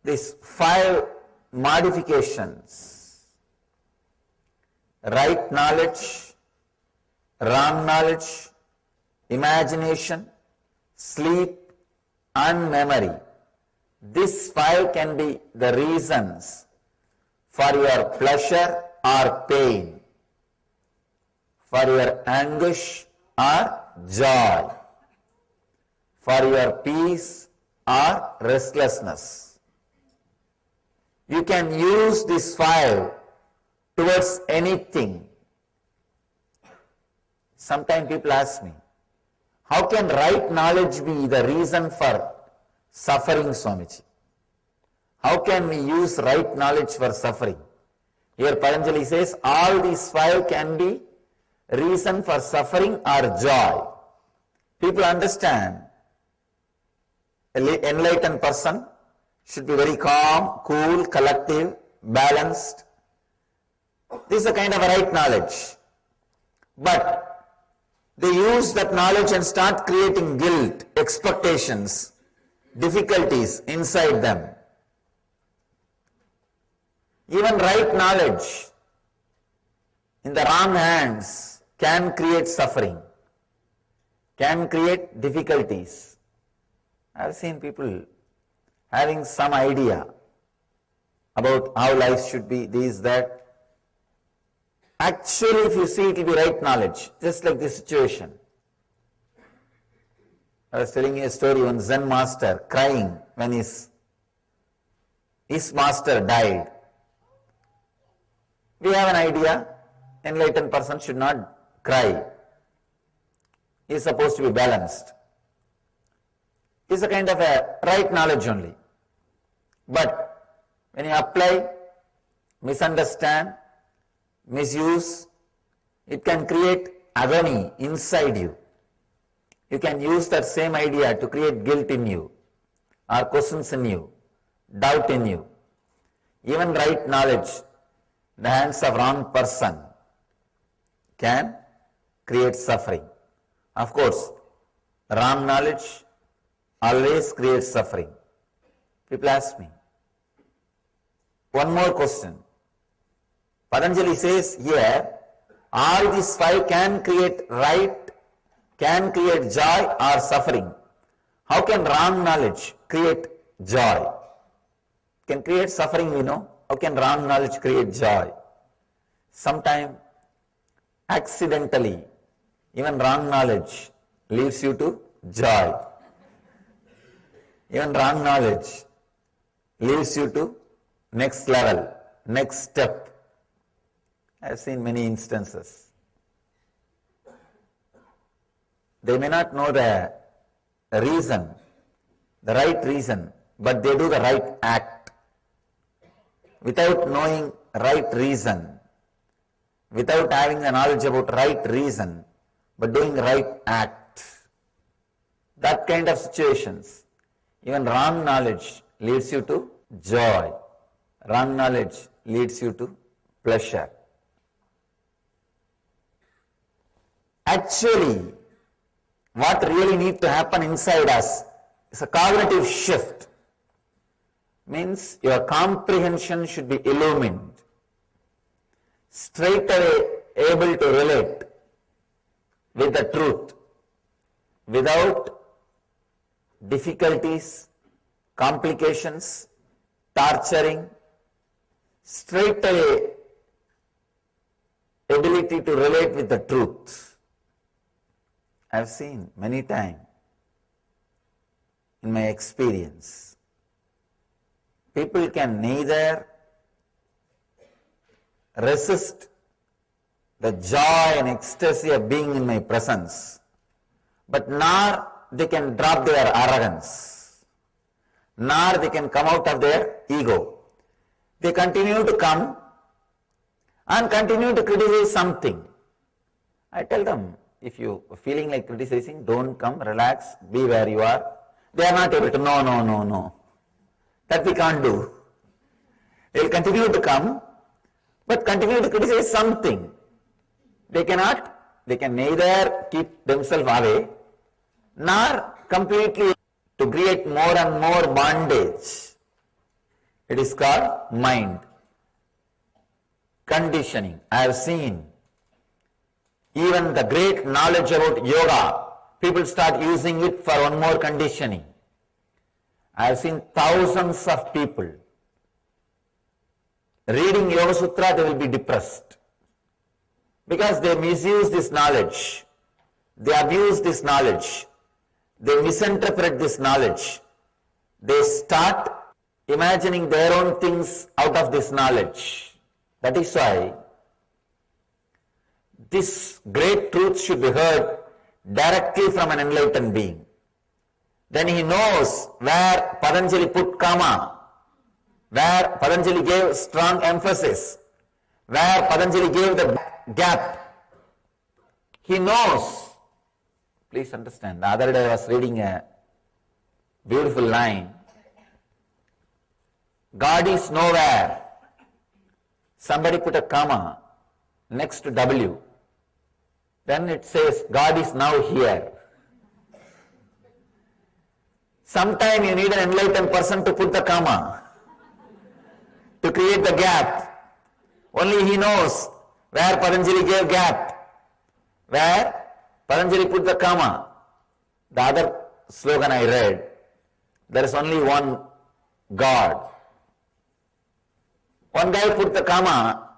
these 5 modifications: right knowledge, wrong knowledge, imagination, sleep and memory. These 5 can be the reasons for your pleasure or pain, for your anguish or joy, for your peace or restlessness. You can use these 5 towards anything. Sometimes people ask me, how can right knowledge be the reason for suffering, Swamiji? How can we use right knowledge for suffering? Here Patanjali says all these 5 can be reason for suffering or joy. People understand an enlightened person should be very calm, cool, collective, balanced. This is a kind of a right knowledge. But they use that knowledge and start creating guilt, expectations, difficulties inside them. Even right knowledge in the wrong hands can create suffering, can create difficulties. I have seen people having some idea about how life should be, this, that. Actually, if you see, it will be right knowledge, just like this situation. I was telling you a story, one Zen master crying when his master died. We have an idea, enlightened person should not cry. He is supposed to be balanced. It's a kind of a right knowledge only. But when you apply, misunderstand, misuse, it can create agony inside you. You can use that same idea to create guilt in you, or questions in you, doubt in you. Even right knowledge, the hands of wrong person, can create suffering. Of course, wrong knowledge always creates suffering. People ask me, one more question. Patanjali says here, all these 5 can create right, can create joy or suffering. How can wrong knowledge create joy? Can create suffering, we know. How can wrong knowledge create joy? Sometimes, accidentally, even wrong knowledge leads you to joy. Even wrong knowledge leads you to next level, next step. I have seen many instances. They may not know the reason, the right reason, but they do the right act. Without knowing right reason, without having the knowledge about right reason, but doing right act, that kind of situations. Even wrong knowledge leads you to joy. Wrong knowledge leads you to pleasure. Actually, what really needs to happen inside us is a cognitive shift. Means your comprehension should be illumined. Straight away able to relate with the truth without difficulties, complications, torturing. Straight away ability to relate with the truth. I have seen many times in my experience, people can neither resist the joy and ecstasy of being in my presence, but nor they can drop their arrogance, nor they can come out of their ego. They continue to come and continue to criticize something. I tell them, if you are feeling like criticizing, don't come, relax, be where you are. They are not able to, no. That we can't do. They will continue to come, but continue to criticize something. They can neither keep themselves away, nor completely to create more and more bondage. It is called mind. Conditioning. I have seen even the great knowledge about yoga, people start using it for one more conditioning. I have seen thousands of people reading Yoga Sutra, they will be depressed because they misuse this knowledge, they abuse this knowledge, they misinterpret this knowledge, they start imagining their own things out of this knowledge. That is why this great truth should be heard directly from an enlightened being. Then he knows where Patanjali put comma, where Patanjali gave strong emphasis, where Patanjali gave the gap. He knows. Please understand, the other day I was reading a beautiful line. God is nowhere. Somebody put a comma next to W. Then it says, God is now here. Sometime you need an enlightened person to put the comma, to create the gap. Only he knows where Patanjali gave gap, where Patanjali put the comma. The other slogan I read, there is only one God. One guy put the comma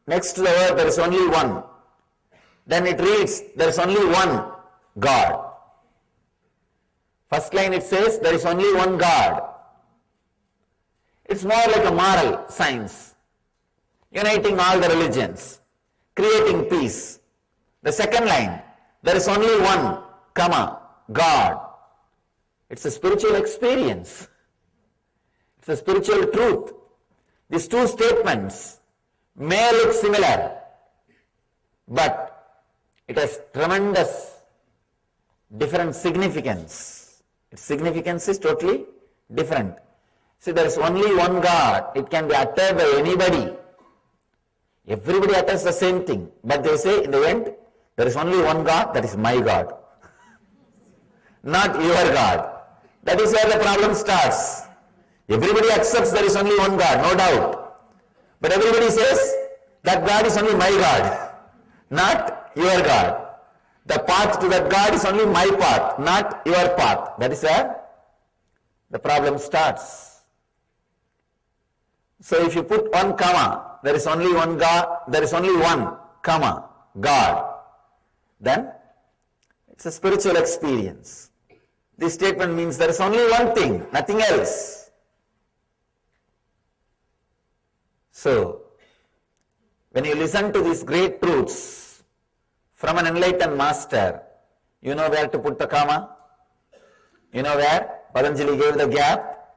next to the word, there is only one. Then it reads, there is only one God. First line it says, there is only one God. It's more like a moral science, uniting all the religions, creating peace. The second line, there is only one, comma, God. It's a spiritual experience. It's a spiritual truth. These two statements may look similar, but it has tremendous different significance. Its significance is totally different. See, there is only one God. It can be uttered by anybody. Everybody utters the same thing. But they say in the end, there is only one God, that is my God. Not your God. That is where the problem starts. Everybody accepts there is only one God, no doubt. But everybody says that God is only my God, not your God. The path to that God is only my path, not your path. That is where the problem starts. So if you put one comma, there is only one God, there is only one comma, God, then it's a spiritual experience. This statement means there is only one thing, nothing else. So, when you listen to these great truths from an enlightened master, you know where to put the comma, you know where Patanjali gave the gap,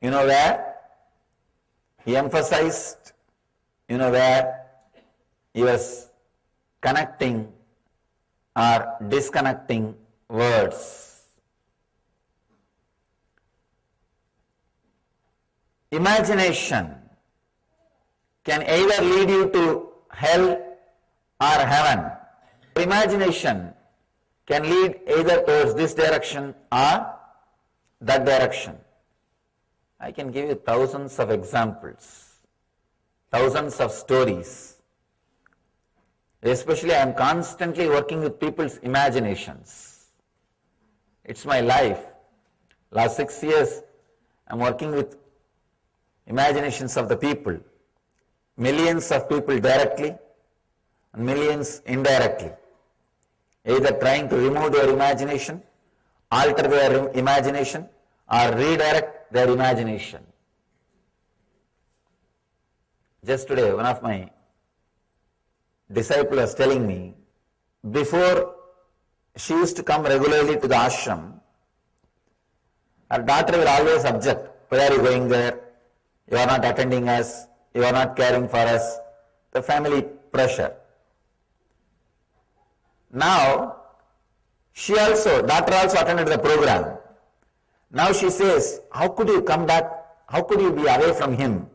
you know where he emphasized, you know where he was connecting or disconnecting words. imagination can either lead you to hell or heaven. Imagination can lead either towards this direction or that direction. I can give you thousands of examples, thousands of stories. Especially I am constantly working with people's imaginations. It's my life. Last 6 years I am working with imaginations of the people. Millions of people directly and millions indirectly. Either trying to remove their imagination, alter their imagination, or redirect their imagination. Just today, one of my disciples was telling me, before she used to come regularly to the ashram, her daughter will always object, why are you going there? You are not attending us, you are not caring for us, the family pressure. Now, daughter also attended the program. Now she says, how could you come back? How could you be away from him?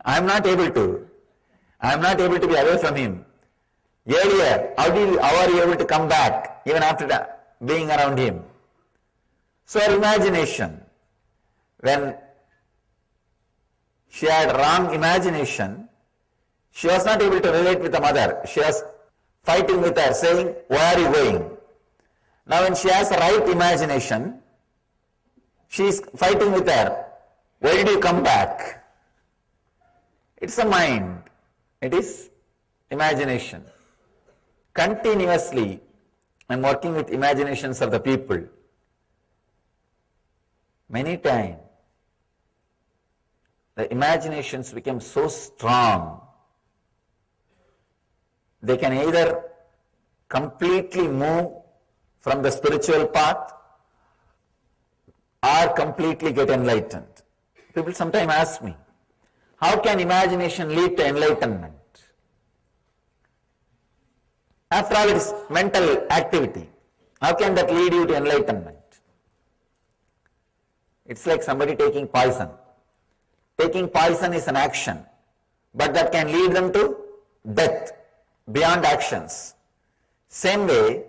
I am not able to. I am not able to be away from him. Earlier, how are you able to come back even after being around him? So her imagination, when she had wrong imagination, she was not able to relate with the mother. She was fighting with her, saying, why are you going? Now when she has the right imagination, she is fighting with her, why did you come back? It's a mind. It is imagination. Continuously, I am working with imaginations of the people. Many times, the imaginations become so strong, they can either completely move from the spiritual path or completely get enlightened. People sometimes ask me, how can imagination lead to enlightenment? After all, it is mental activity. How can that lead you to enlightenment? It's like somebody taking poison. Taking poison is an action, but that can lead them to death beyond actions. Same way,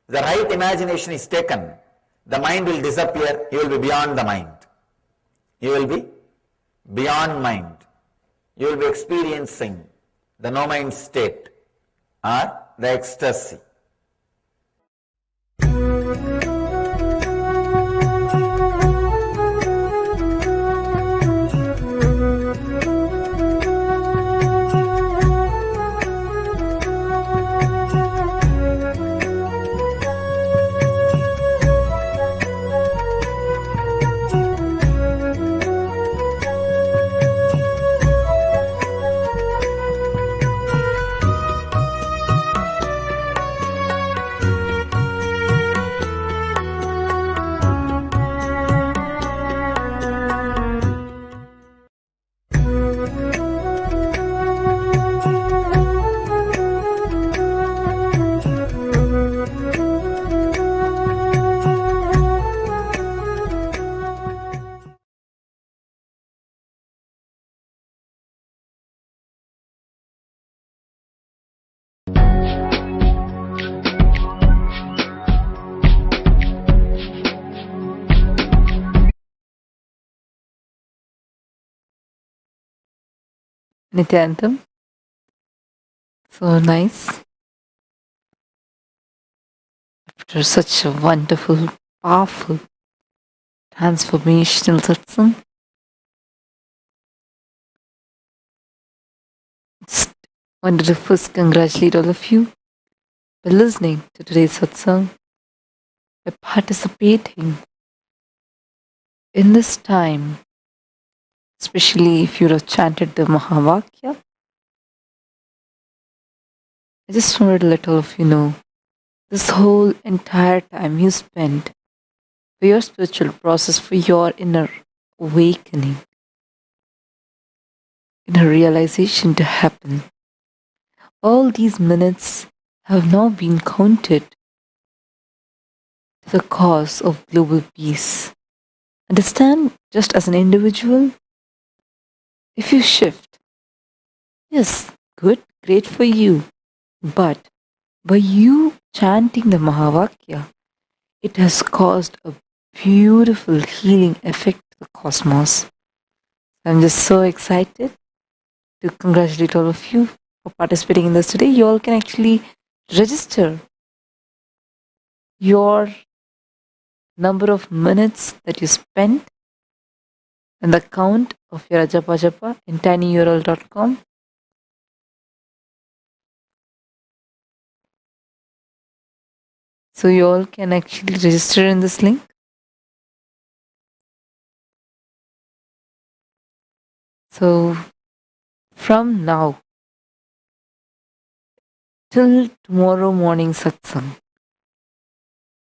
the right imagination is taken, the mind will disappear, you will be beyond the mind. You will be beyond mind. You will be experiencing the no mind state or the ecstasy. Nityantam. So nice. After such a wonderful, powerful, transformational satsang, just wanted to first congratulate all of you for listening to today's satsang, by participating in this time, especially if you have chanted the Mahavakya. I just wanted to let all of you know, this whole entire time you spent for your spiritual process, for your inner awakening, inner realization to happen, all these minutes have now been counted to the cause of global peace Understand, just as an individual, if you shift, yes, good, great for you. But by you chanting the Mahavakya, it has caused a beautiful healing effect to the cosmos. I'm just so excited to congratulate all of you for participating in this today. You all can actually register your number of minutes that you spent and the count of your Ajapa Japa in tinyurl.com. So you all can actually register in this link. So from now till tomorrow morning satsang,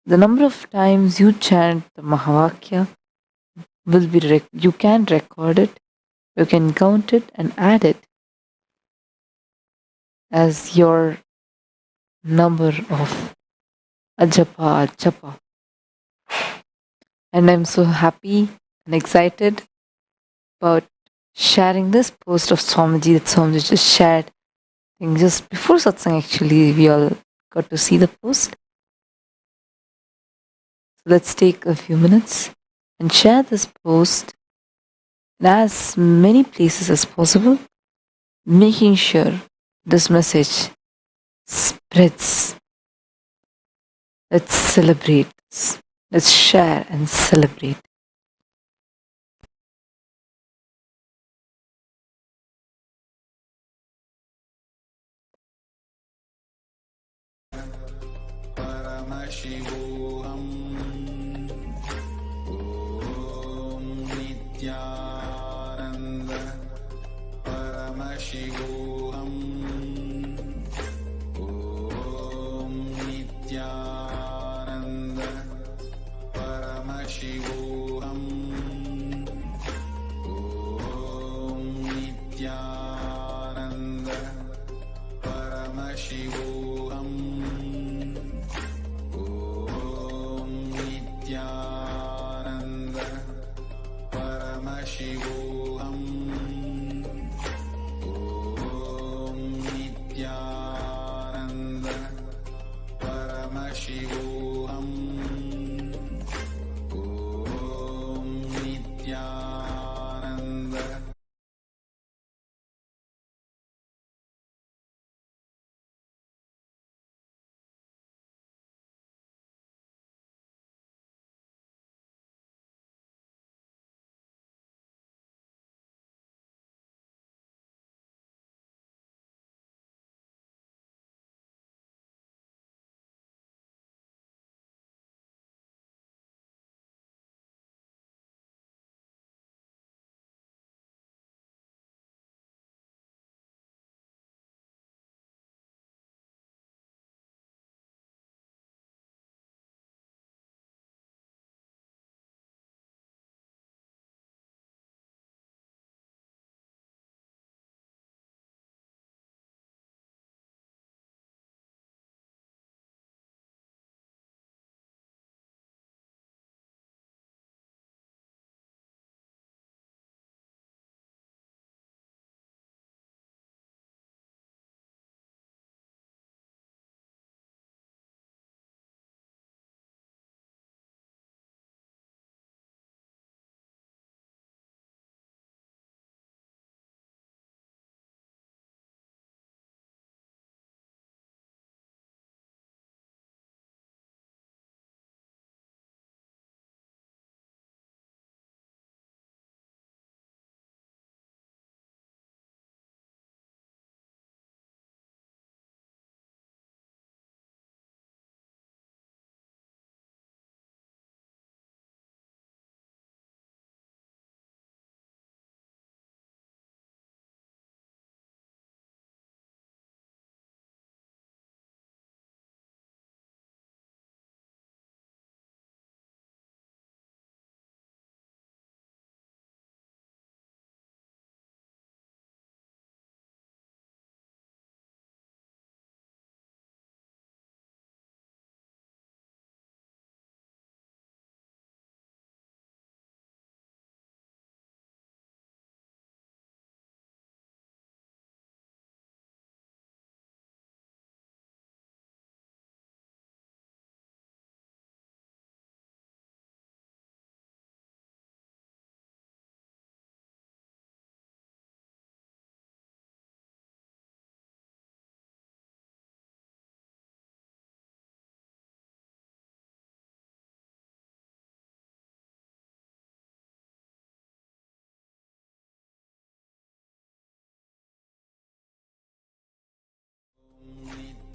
the number of times you chant the Mahavakya will be you can record it, you can count it and add it as your number of Ajapa Japa. And I'm so happy and excited about sharing this post of Swamiji that Swamiji just shared. I think just before satsang actually we all got to see the post. So let's take a few minutes and share this post in as many places as possible, making sure this message spreads. Let's celebrate this. Let's share and celebrate.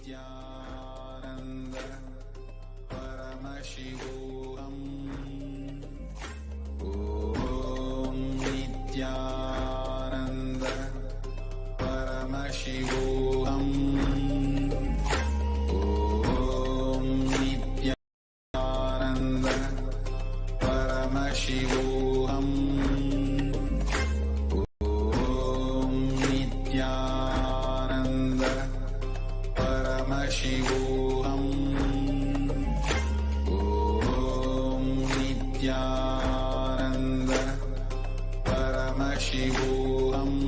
Nityanand परमशिवोऽहम् ॐ नित्यानंद परमशिवोऽहम् ॐ नित्यानंद परमशिवोऽहम् ॐ नित्यानंद परमशिवोऽहम् ॐ नित्यानंद परमशिवोऽहम्